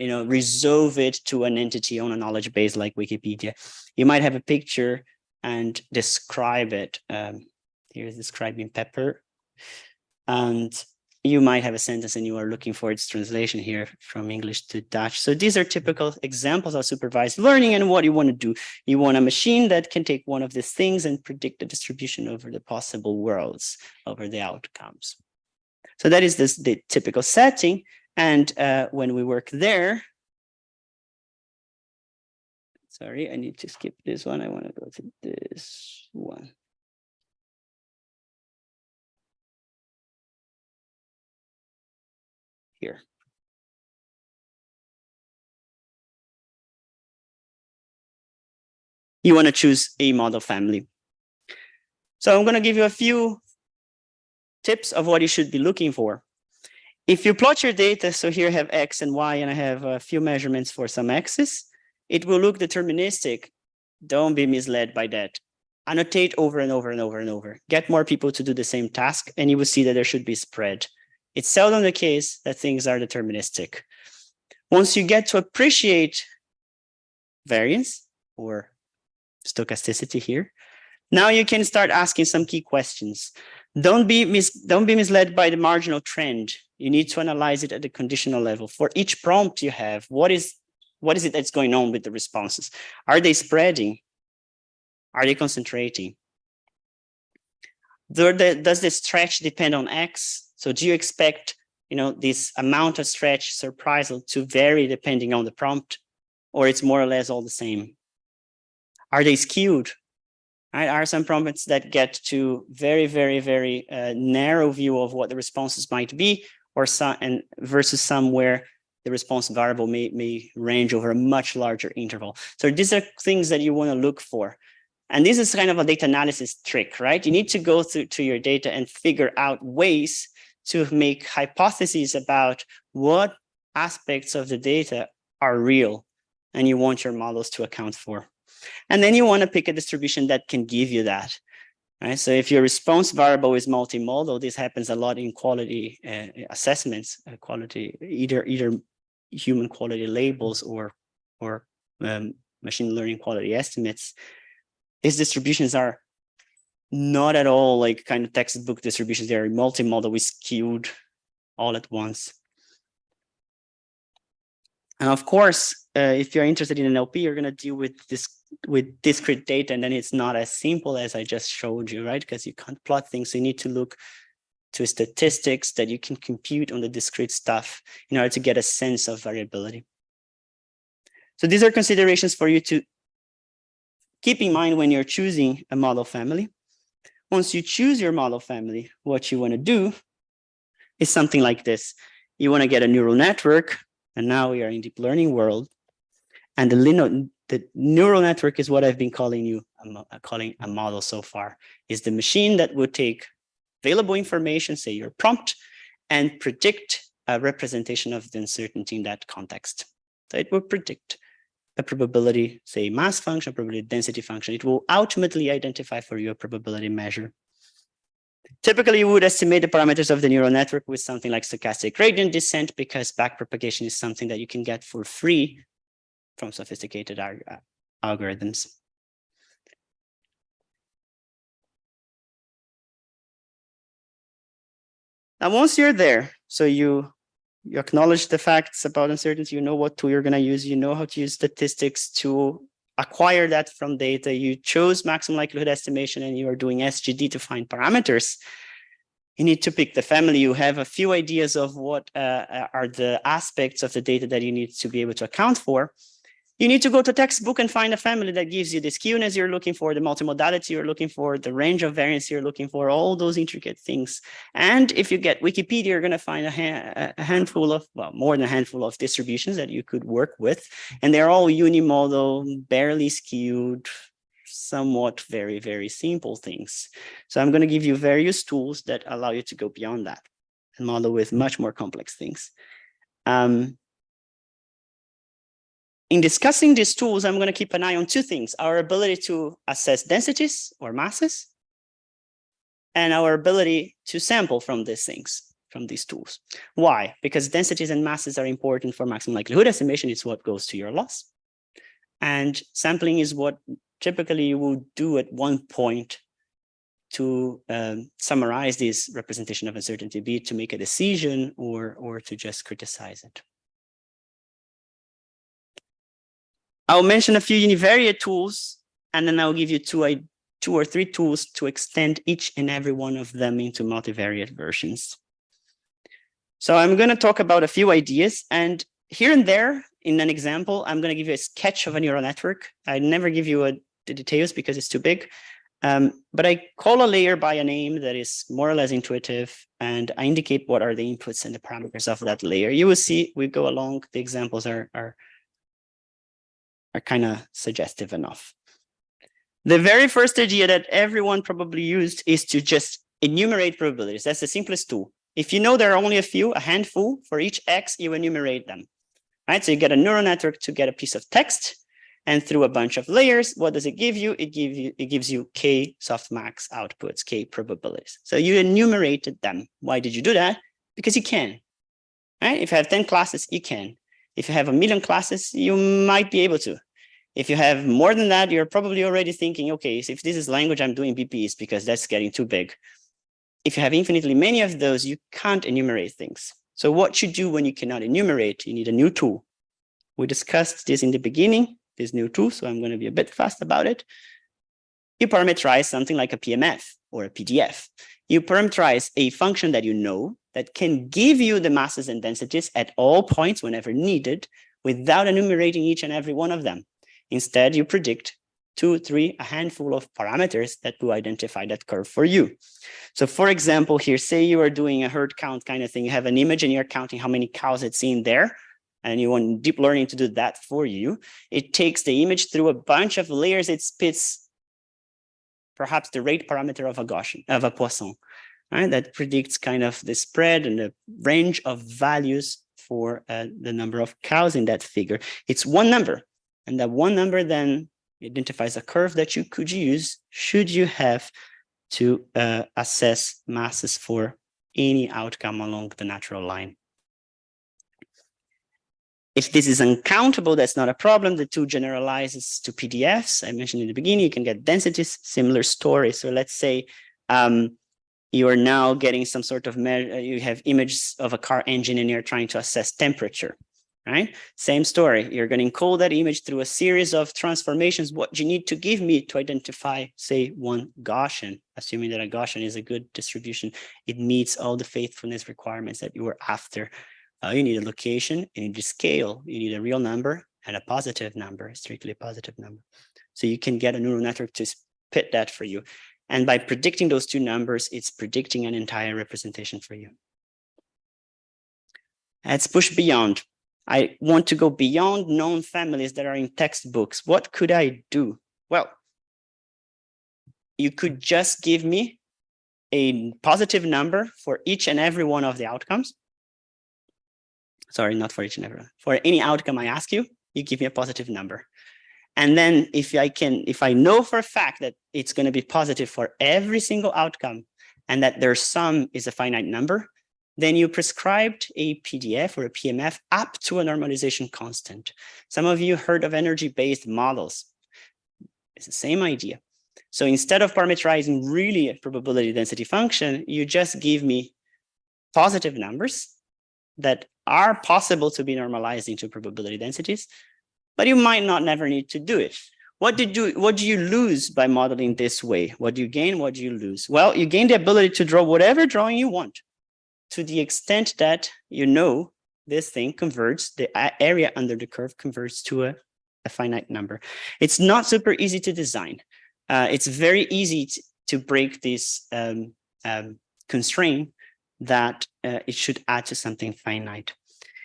resolve it to an entity on a knowledge base like Wikipedia. You might have a picture and describe it. Here's describing pepper. And you might have a sentence and you are looking for its translation here from English to Dutch. So these are typical examples of supervised learning and what you want to do. You want a machine that can take one of these things and predict the distribution over the possible worlds, over the outcomes. So that is the typical setting. And when we work there, sorry, I need to skip this one. I want to go to this one. Here. You want to choose a model family. So I'm going to give you a few tips of what you should be looking for. If you plot your data, so here I have X and Y, and I have a few measurements for some X's, it will look deterministic. Don't be misled by that. Annotate over and over and over and over. Get more people to do the same task, and you will see that there should be spread. It's seldom the case that things are deterministic. Once you get to appreciate variance or stochasticity here, now you can start asking some key questions. Don't be misled by the marginal trend. You need to analyze it at the conditional level. For each prompt you have, what is it that's going on with the responses? Are they spreading? Are they concentrating? Does the stretch depend on X? So do you expect, this amount of stretch surprisal to vary depending on the prompt, or it's more or less all the same? Are they skewed? Right? Are some prompts that get to very, very, very narrow view of what the responses might be, or versus some where the response variable may range over a much larger interval? So these are things that you want to look for. And this is kind of a data analysis trick, right? You need to go to your data and figure out ways to make hypotheses about what aspects of the data are real and you want your models to account for. And then you want to pick a distribution that can give you that. Right? So if your response variable is multimodal, this happens a lot in quality assessments, quality, either human quality labels or machine learning quality estimates. These distributions are not at all like kind of textbook distributions. They are multimodal, skewed all at once. And of course, if you're interested in NLP, you're going to deal with discrete data, and then it's not as simple as I just showed you, right? Because you can't plot things. So you need to look to statistics that you can compute on the discrete stuff in order to get a sense of variability. So these are considerations for you to keep in mind when you're choosing a model family. Once you choose your model family, what you want to do is something like this. You want to get a neural network, and now we are in deep learning world. And the neural network is what I've been calling a model so far, is the machine that would take available information, say your prompt, and predict a representation of the uncertainty in that context. So it will predict a probability, say mass function, probability density function. It will ultimately identify for you a probability measure. Typically, you would estimate the parameters of the neural network with something like stochastic gradient descent, because backpropagation is something that you can get for free from sophisticated algorithms. Now, once you're there, so you acknowledge the facts about uncertainty, you know what tool you're going to use, you know how to use statistics to acquire that from data, you chose maximum likelihood estimation, and you are doing SGD to find parameters. You need to pick the family. You have a few ideas of what are the aspects of the data that you need to be able to account for. You need to go to textbook and find a family that gives you the skewness you're looking for, the multimodality you're looking for, the range of variance you're looking for, all those intricate things. And if you get Wikipedia, you're going to find a handful of, well, more than a handful of distributions that you could work with. And they're all unimodal, barely skewed, somewhat very, very simple things. So I'm going to give you various tools that allow you to go beyond that and model with much more complex things. In discussing these tools, I'm going to keep an eye on two things: our ability to assess densities or masses, and our ability to sample from these things, from these tools. Why? Because densities and masses are important for maximum likelihood estimation. It's what goes to your loss. And sampling is what typically you will do at one point to summarize this representation of uncertainty, be it to make a decision or to just criticize it. I'll mention a few univariate tools, and then I'll give you two or three tools to extend each and every one of them into multivariate versions. So I'm going to talk about a few ideas, and here and there in an example, I'm going to give you a sketch of a neural network. I never give you the details because it's too big, but I call a layer by a name that is more or less intuitive, and I indicate what are the inputs and the parameters of that layer. You will see, we go along, the examples are kind of suggestive enough. The very first idea that everyone probably used is to just enumerate probabilities. That's the simplest tool. If you know there are only a few, a handful, for each X, you enumerate them, right? So you get a neural network to get a piece of text, and through a bunch of layers, what does it give you? It gives you K softmax outputs, K probabilities. So you enumerated them. Why did you do that? Because you can, right? If you have 10 classes, you can. If you have 1 million classes, you might be able to. If you have more than that, you're probably already thinking, okay, so if this is language, I'm doing BPs because that's getting too big. If you have infinitely many of those, you can't enumerate things. So what you do when you cannot enumerate, you need a new tool. We discussed this in the beginning, this new tool, so I'm going to be a bit fast about it. You parameterize something like a PMF or a PDF. You parameterize a function that you know that can give you the masses and densities at all points whenever needed without enumerating each and every one of them. Instead, you predict 2, 3, a handful of parameters that will identify that curve for you. So for example, here, say you are doing a herd count kind of thing. You have an image and you're counting how many cows it's in there, and you want deep learning to do that for you. It takes the image through a bunch of layers. It spits perhaps the rate parameter of a Poisson, right? That predicts kind of the spread and the range of values for the number of cows in that figure. It's one number. And that one number then identifies a curve that you could use should you have to assess masses for any outcome along the natural line. If this is uncountable, that's not a problem. The tool generalizes to PDFs. I mentioned in the beginning, you can get densities, similar story. So let's say you are now getting some sort of measure, you have images of a car engine and you're trying to assess temperature. Right? Same story. You're going to encode that image through a series of transformations. What you need to give me to identify, say, one Gaussian, assuming that a Gaussian is a good distribution, it meets all the faithfulness requirements that you were after. You need a location, you need a scale, you need a real number and a positive number, a strictly positive number. So you can get a neural network to spit that for you. And by predicting those two numbers, it's predicting an entire representation for you. Let's push beyond. I want to go beyond known families that are in textbooks. What could I do? Well, you could just give me a positive number for each and every one of the outcomes. Sorry, not for each and every one. For any outcome I ask you, you give me a positive number. And then if I know for a fact that it's going to be positive for every single outcome and that their sum is a finite number, then you prescribed a PDF or a PMF up to a normalization constant. Some of you heard of energy-based models. It's the same idea. So instead of parameterizing really a probability density function, you just give me positive numbers that are possible to be normalized into probability densities, but you might not never need to do it. What do you lose by modeling this way? What do you gain? What do you lose? Well, you gain the ability to draw whatever drawing you want, to the extent that you know this thing converts, the area under the curve converts to a finite number. It's not super easy to design. It's very easy to break this constraint that it should add to something finite.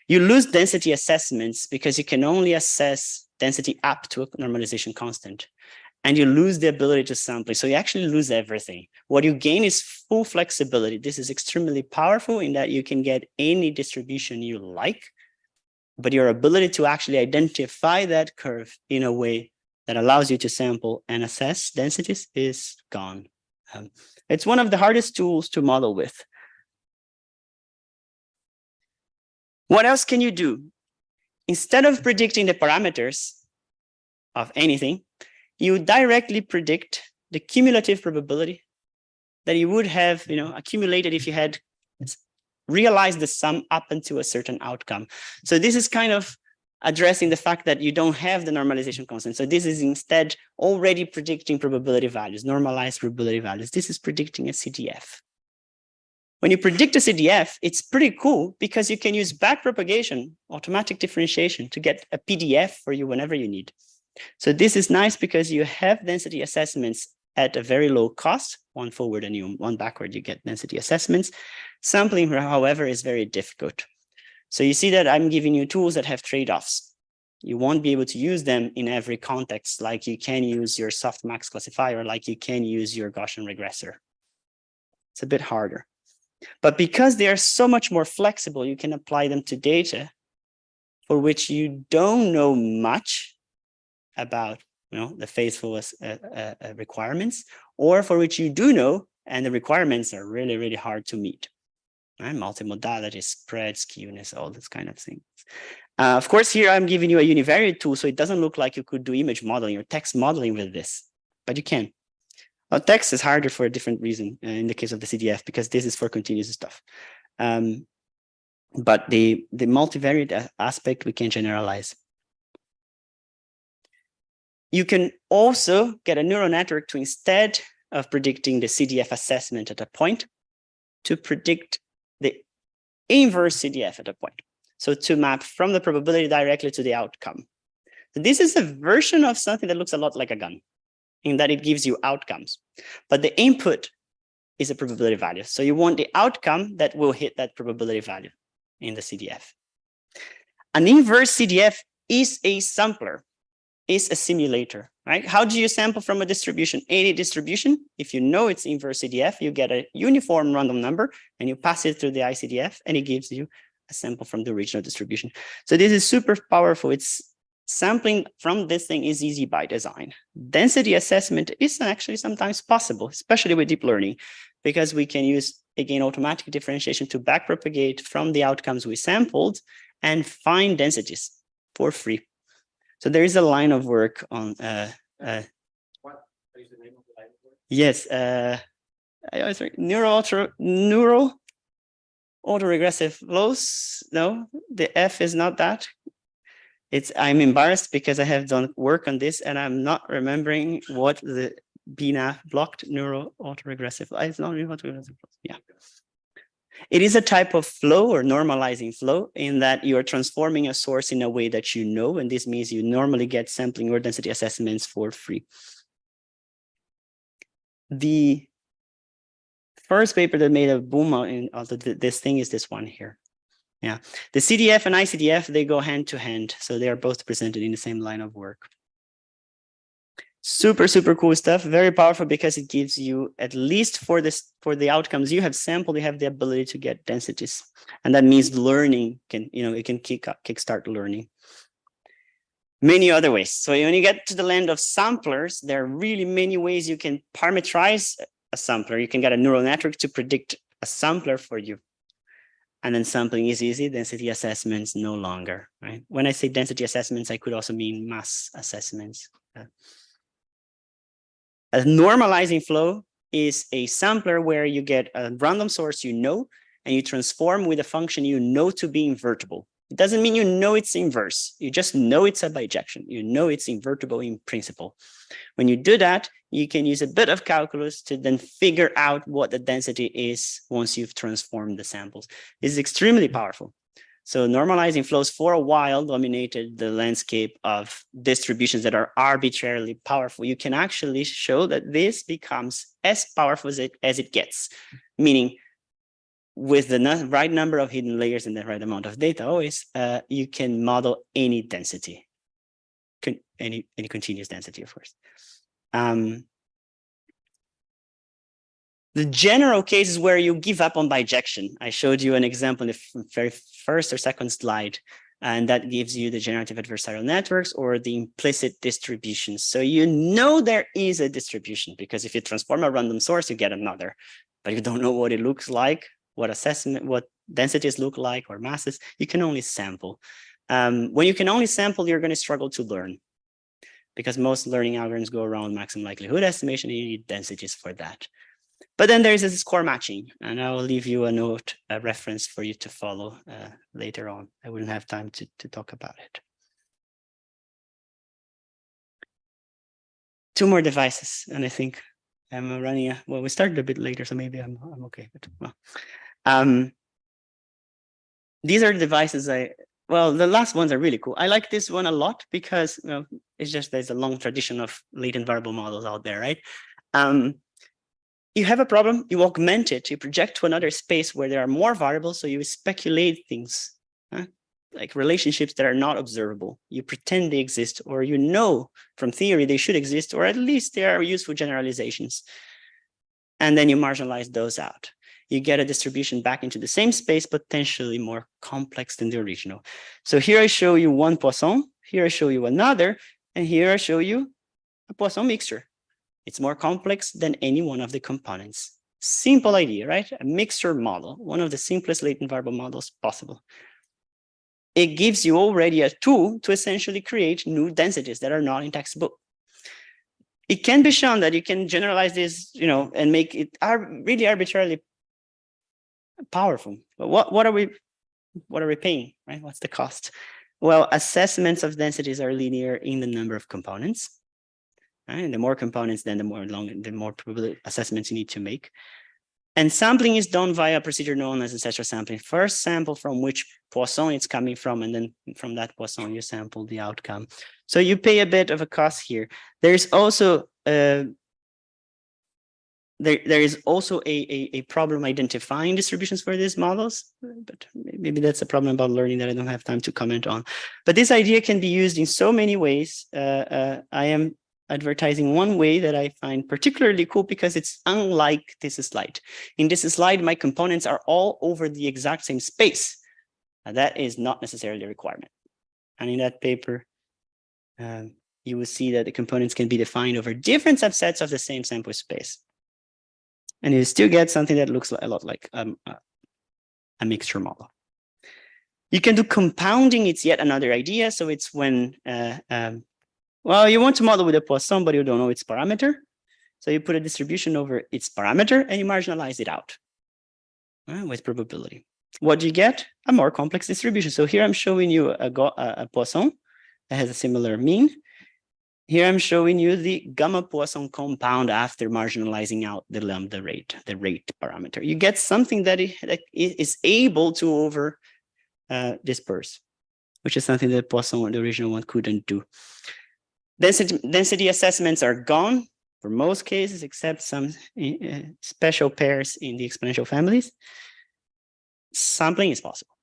You lose density assessments because you can only assess density up to a normalization constant. And you lose the ability to sample. So you actually lose everything. What you gain is full flexibility. This is extremely powerful in that you can get any distribution you like, but your ability to actually identify that curve in a way that allows you to sample and assess densities is gone. It's one of the hardest tools to model with. What else can you do? Instead of predicting the parameters of anything, you directly predict the cumulative probability that you would have, accumulated if you had realized the sum up into a certain outcome. So this is kind of addressing the fact that you don't have the normalization constant. So this is instead already predicting probability values, normalized probability values. This is predicting a CDF. When you predict a CDF, it's pretty cool because you can use backpropagation, automatic differentiation, to get a PDF for you whenever you need. So this is nice because you have density assessments at a very low cost, one forward and one backward, you get density assessments. Sampling, however, is very difficult. So you see that I'm giving you tools that have trade-offs. You won't be able to use them in every context, like you can use your softmax classifier, like you can use your Gaussian regressor. It's a bit harder. But because they are so much more flexible, you can apply them to data for which you don't know much about, the faithful requirements, or for which you do know, and the requirements are really, really hard to meet. Right? Multimodality, spread, skewness, all this kind of things. Of course, here I'm giving you a univariate tool, so it doesn't look like you could do image modeling or text modeling with this, but you can. Well, text is harder for a different reason in the case of the CDF, because this is for continuous stuff. But the multivariate aspect, we can generalize. You can also get a neural network to, instead of predicting the CDF assessment at a point, to predict the inverse CDF at a point. So to map from the probability directly to the outcome. So this is a version of something that looks a lot like a gun, in that it gives you outcomes, but the input is a probability value. So you want the outcome that will hit that probability value in the CDF. An inverse CDF is a sampler, is a simulator, right? How do you sample from a distribution? Any distribution, if you know it's inverse CDF, you get a uniform random number and you pass it through the ICDF and it gives you a sample from the original distribution. So this is super powerful. It's sampling from this thing is easy by design. Density assessment is actually sometimes possible, especially with deep learning, because we can use, again, automatic differentiation to backpropagate from the outcomes we sampled and find densities for free. So there is a line of work on what is the name of the line of work? Yes, neural autoregressive flows. No, the F is not that. I'm embarrassed because I have done work on this and I'm not remembering what the BNAF blocked neural autoregressive. It's not neural autoregressive. Yeah. It is a type of flow or normalizing flow in that you are transforming a source in a way that you know, and this means you normally get sampling or density assessments for free. The first paper that made a boom out in this thing is this one here. Yeah, the CDF and ICDF, they go hand to hand. So they are both presented in the same line of work. Super, super cool stuff. Very powerful because it gives you, at least for the outcomes you have sampled, you have the ability to get densities. And that means learning can, it can kickstart learning. Many other ways. So when you get to the land of samplers, there are really many ways you can parameterize a sampler. You can get a neural network to predict a sampler for you. And then sampling is easy, density assessments no longer, right? When I say density assessments, I could also mean mass assessments. A normalizing flow is a sampler where you get a random source and you transform with a function to be invertible. It doesn't mean it's inverse. You just know it's a bijection. It's invertible in principle. When you do that, you can use a bit of calculus to then figure out what the density is once you've transformed the samples. This is extremely powerful. So normalizing flows for a while dominated the landscape of distributions that are arbitrarily powerful. You can actually show that this becomes as powerful as it gets, meaning with the right number of hidden layers and the right amount of data always, you can model any density, any continuous density, of course. The general case is where you give up on bijection. I showed you an example in the very first or second slide, and that gives you the generative adversarial networks or the implicit distributions. So there is a distribution, because if you transform a random source, you get another, but you don't know what it looks like, what densities look like, or masses. You can only sample. When you can only sample, you're going to struggle to learn, because most learning algorithms go around maximum likelihood estimation, and you need densities for that. But then there's this score matching, and I will leave you a reference for you to follow later on. I wouldn't have time to talk about it. 2 more devices, and I think I'm running. Well, we started a bit later, so maybe I'm okay. But well, these are the devices the last ones are really cool. I like this one a lot because it's just there's a long tradition of latent variable models out there, right? You have a problem, you augment it, you project to another space where there are more variables, so you speculate things, like relationships that are not observable. You pretend they exist, or from theory they should exist, or at least they are useful generalizations. And then you marginalize those out. You get a distribution back into the same space, potentially more complex than the original. So here I show you one Poisson, here I show you another, and here I show you a Poisson mixture. It's more complex than any one of the components. Simple idea, right? A mixture model, one of the simplest latent variable models possible. It gives you already a tool to essentially create new densities that are not in textbook. It can be shown that you can generalize this, and make it really arbitrarily powerful. But what are we paying, right? What's the cost? Well, assessments of densities are linear in the number of components. And the more components, then the more probability assessments you need to make. And sampling is done via a procedure known as ancestral sampling. First sample from which Poisson it's coming from, and then from that Poisson you sample the outcome. So you pay a bit of a cost here. There's also there is also a problem identifying distributions for these models, but maybe that's a problem about learning that I don't have time to comment on. But this idea can be used in so many ways. I am advertising one way that I find particularly cool because it's unlike this slide. In this slide, my components are all over the exact same space. Now, that is not necessarily a requirement. And in that paper, you will see that the components can be defined over different subsets of the same sample space. And you still get something that looks a lot like a mixture model. You can do compounding. It's yet another idea. So it's when you want to model with a Poisson, but you don't know its parameter. So you put a distribution over its parameter and you marginalize it out with probability. What do you get? A more complex distribution. So here I'm showing you a Poisson that has a similar mean. Here I'm showing you the gamma Poisson compound after marginalizing out the lambda rate, the rate parameter. You get something that is able to over disperse, which is something that Poisson, the original one, couldn't do. Density assessments are gone for most cases, except some special pairs in the exponential families. Sampling is possible.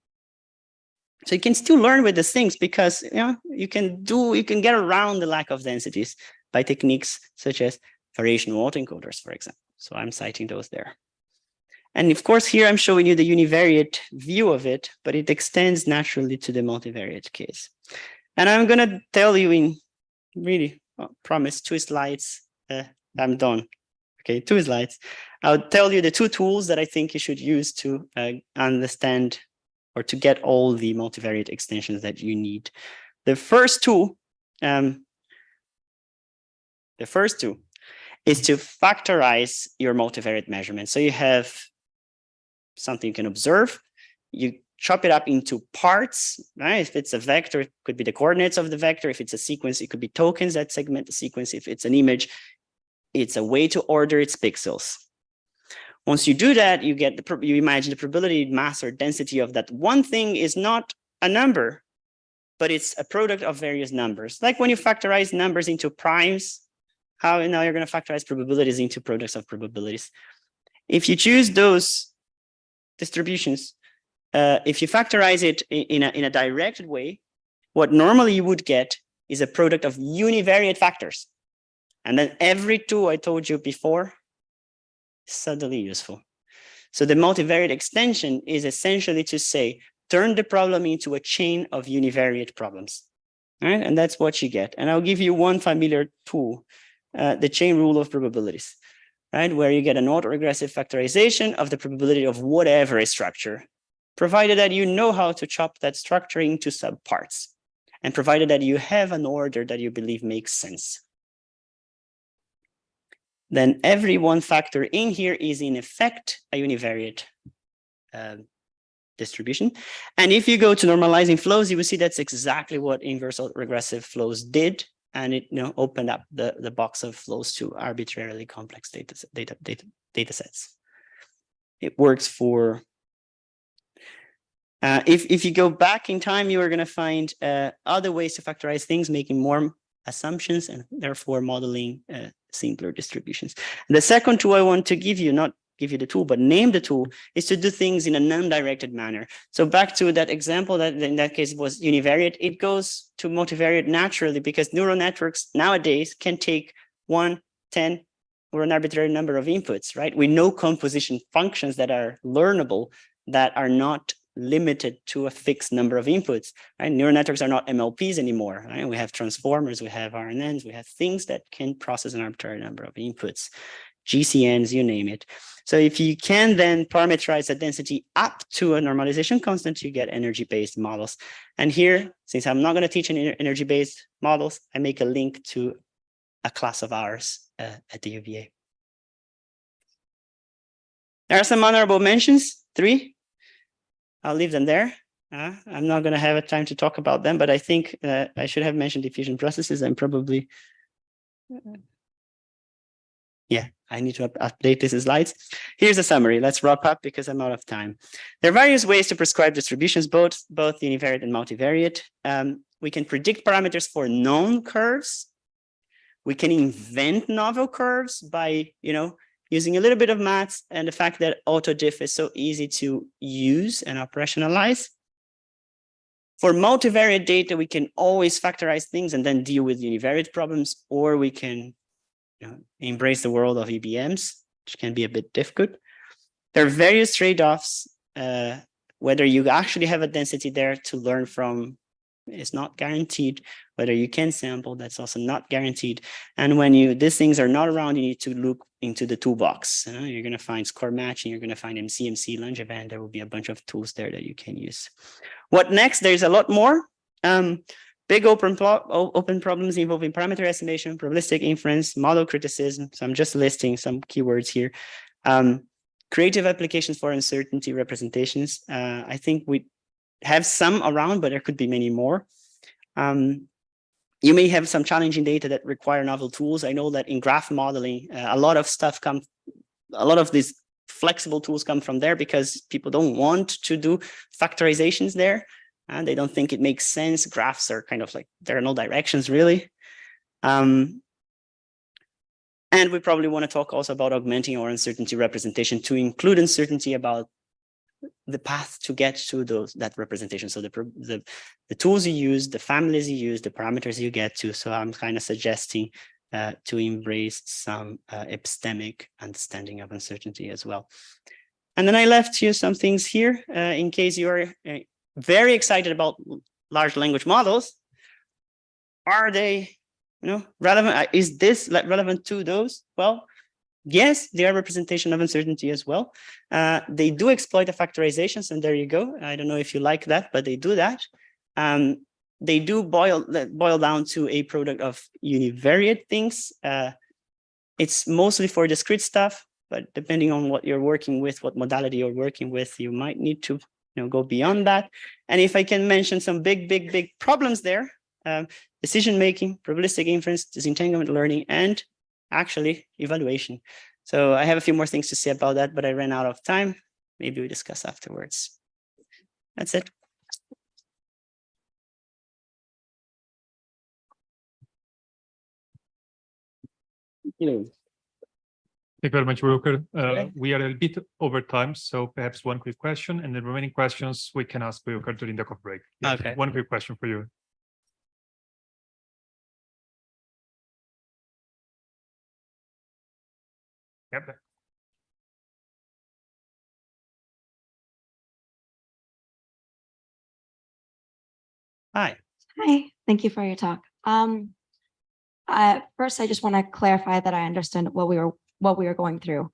So you can still learn with these things because you can get around the lack of densities by techniques such as variational autoencoders, for example. So I'm citing those there. And of course, here I'm showing you the univariate view of it, but it extends naturally to the multivariate case. And I'm going to tell you in really, promise 2 slides. I'm done. Okay, 2 slides. I'll tell you the 2 tools that I think you should use to understand or to get all the multivariate extensions that you need. The first tool is to factorize your multivariate measurement. So you have something you can observe. You chop it up into parts, right? If it's a vector, it could be the coordinates of the vector. If it's a sequence, it could be tokens that segment the sequence. If it's an image, it's a way to order its pixels. Once you do that, you imagine the probability, mass, or density of that one thing is not a number, but it's a product of various numbers. Like when you factorize numbers into primes, how now you're going to factorize probabilities into products of probabilities. If you choose those distributions, if you factorize it in a directed way, what normally you would get is a product of univariate factors. And then every tool I told you before is suddenly useful. So the multivariate extension is essentially to say, turn the problem into a chain of univariate problems. All right? And that's what you get. And I'll give you one familiar tool, the chain rule of probabilities, right? Where you get an autoregressive factorization of the probability of whatever a structure, provided that you know how to chop that structure into subparts, and provided that you have an order that you believe makes sense. Then every one factor in here is in effect a univariate distribution. And if you go to normalizing flows, you will see that's exactly what inverse regressive flows did. And it opened up the box of flows to arbitrarily complex data sets. It works for, if you go back in time, you are going to find other ways to factorize things, making more assumptions and therefore modeling simpler distributions. And the second tool I want to give you, not give you the tool, but name the tool, is to do things in a non-directed manner. So back to that example that in that case was univariate, it goes to multivariate naturally because neural networks nowadays can take 1, 10, or an arbitrary number of inputs, right? We know composition functions that are learnable that are not limited to a fixed number of inputs, right? Neural networks are not MLPs anymore, right? We have transformers, we have RNNs, we have things that can process an arbitrary number of inputs, GCNs, you name it. So if you can then parameterize the density up to a normalization constant, you get energy-based models. And here, since I'm not going to teach any energy-based models, I make a link to a class of ours at the UVA. There are some honorable mentions, 3. I'll leave them there. I'm not going to have a time to talk about them, but I think I should have mentioned diffusion processes. I'm probably, I need to update these slides. Here's a summary. Let's wrap up because I'm out of time. There are various ways to prescribe distributions, both univariate and multivariate. We can predict parameters for known curves. We can invent novel curves by, using a little bit of maths and the fact that autodiff is so easy to use and operationalize. For multivariate data, we can always factorize things and then deal with univariate problems, or we can embrace the world of EBMs, which can be a bit difficult. There are various trade-offs. Whether you actually have a density there to learn from is not guaranteed. Whether you can sample, that's also not guaranteed. And when these things are not around, you need to look into the toolbox. You're going to find score matching, you're going to find MCMC, Langevin. There will be a bunch of tools there that you can use. What next? There's a lot more. Big open problems involving parameter estimation, probabilistic inference, model criticism. So I'm just listing some keywords here. Creative applications for uncertainty representations. I think we have some around, but there could be many more. You may have some challenging data that require novel tools. I know that in graph modeling, a lot of these flexible tools come from there because people don't want to do factorizations there. And they don't think it makes sense. Graphs are kind of like, there are no directions really. And we probably want to talk also about augmenting our uncertainty representation to include uncertainty about the path to get to that representation. So the tools you use, the families you use, the parameters you get to. So I'm kind of suggesting to embrace some epistemic understanding of uncertainty as well. And then I left you some things here in case you are very excited about large language models. Are they, relevant? Is this relevant to those? Well, yes, they are representation of uncertainty as well. They do exploit the factorizations, and there you go. I don't know if you like that, but they do that. They do boil down to a product of univariate things. It's mostly for discrete stuff, but depending on what you're working with, what modality you're working with, you might need to go beyond that. And if I can mention some big problems there, decision-making, probabilistic inference, disentanglement learning, and actually evaluation. So I have a few more things to say about that, but I ran out of time. Maybe we discuss afterwards. That's it. Thank you very much, Wilker. We are a bit over time, so perhaps one quick question, and the remaining questions we can ask Wilker during the coffee break. Yeah, okay. One quick question for you. Yep. Hi. Hi, thank you for your talk. First, I just want to clarify that I understand what we were going through.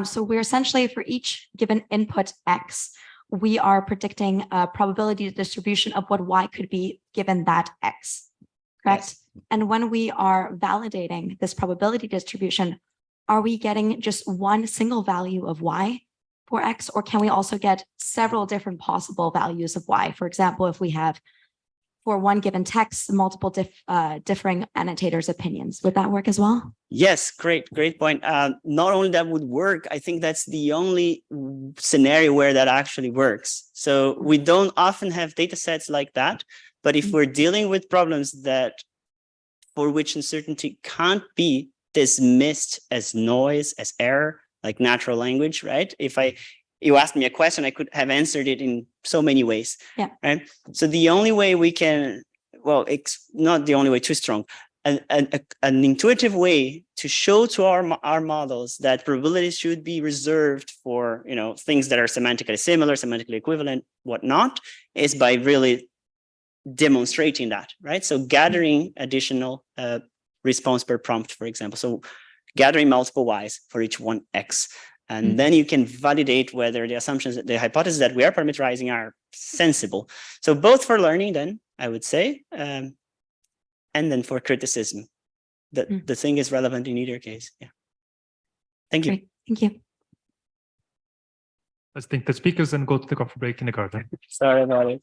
So we're essentially, for each given input X, we are predicting a probability distribution of what Y could be given that X, correct? Yes. And when we are validating this probability distribution, are we getting just one single value of Y for X, or can we also get several different possible values of Y? For example, if we have for one given text, multiple differing annotators' opinions. Would that work as well? Yes, great point. Not only that would work, I think that's the only scenario where that actually works. So we don't often have data sets like that, but if we're dealing with problems for which uncertainty can't be dismissed as noise, as error, like natural language, right? If you asked me a question, I could have answered it in so many ways. Yeah. Right. So the only way we can, well, it's not the only way, too strong, an intuitive way to show to our models that probabilities should be reserved for things that are semantically similar, semantically equivalent, whatnot, is by really demonstrating that, right? So gathering additional response per prompt, for example. So gathering multiple Ys for each one X. And then you can validate whether the assumptions, the hypotheses that we are parameterizing are sensible. So both for learning, then I would say, and then for criticism, the thing is relevant in either case. Yeah. Thank you. Great. Thank you. Let's thank the speakers and go to the coffee break in the garden. Sorry about it.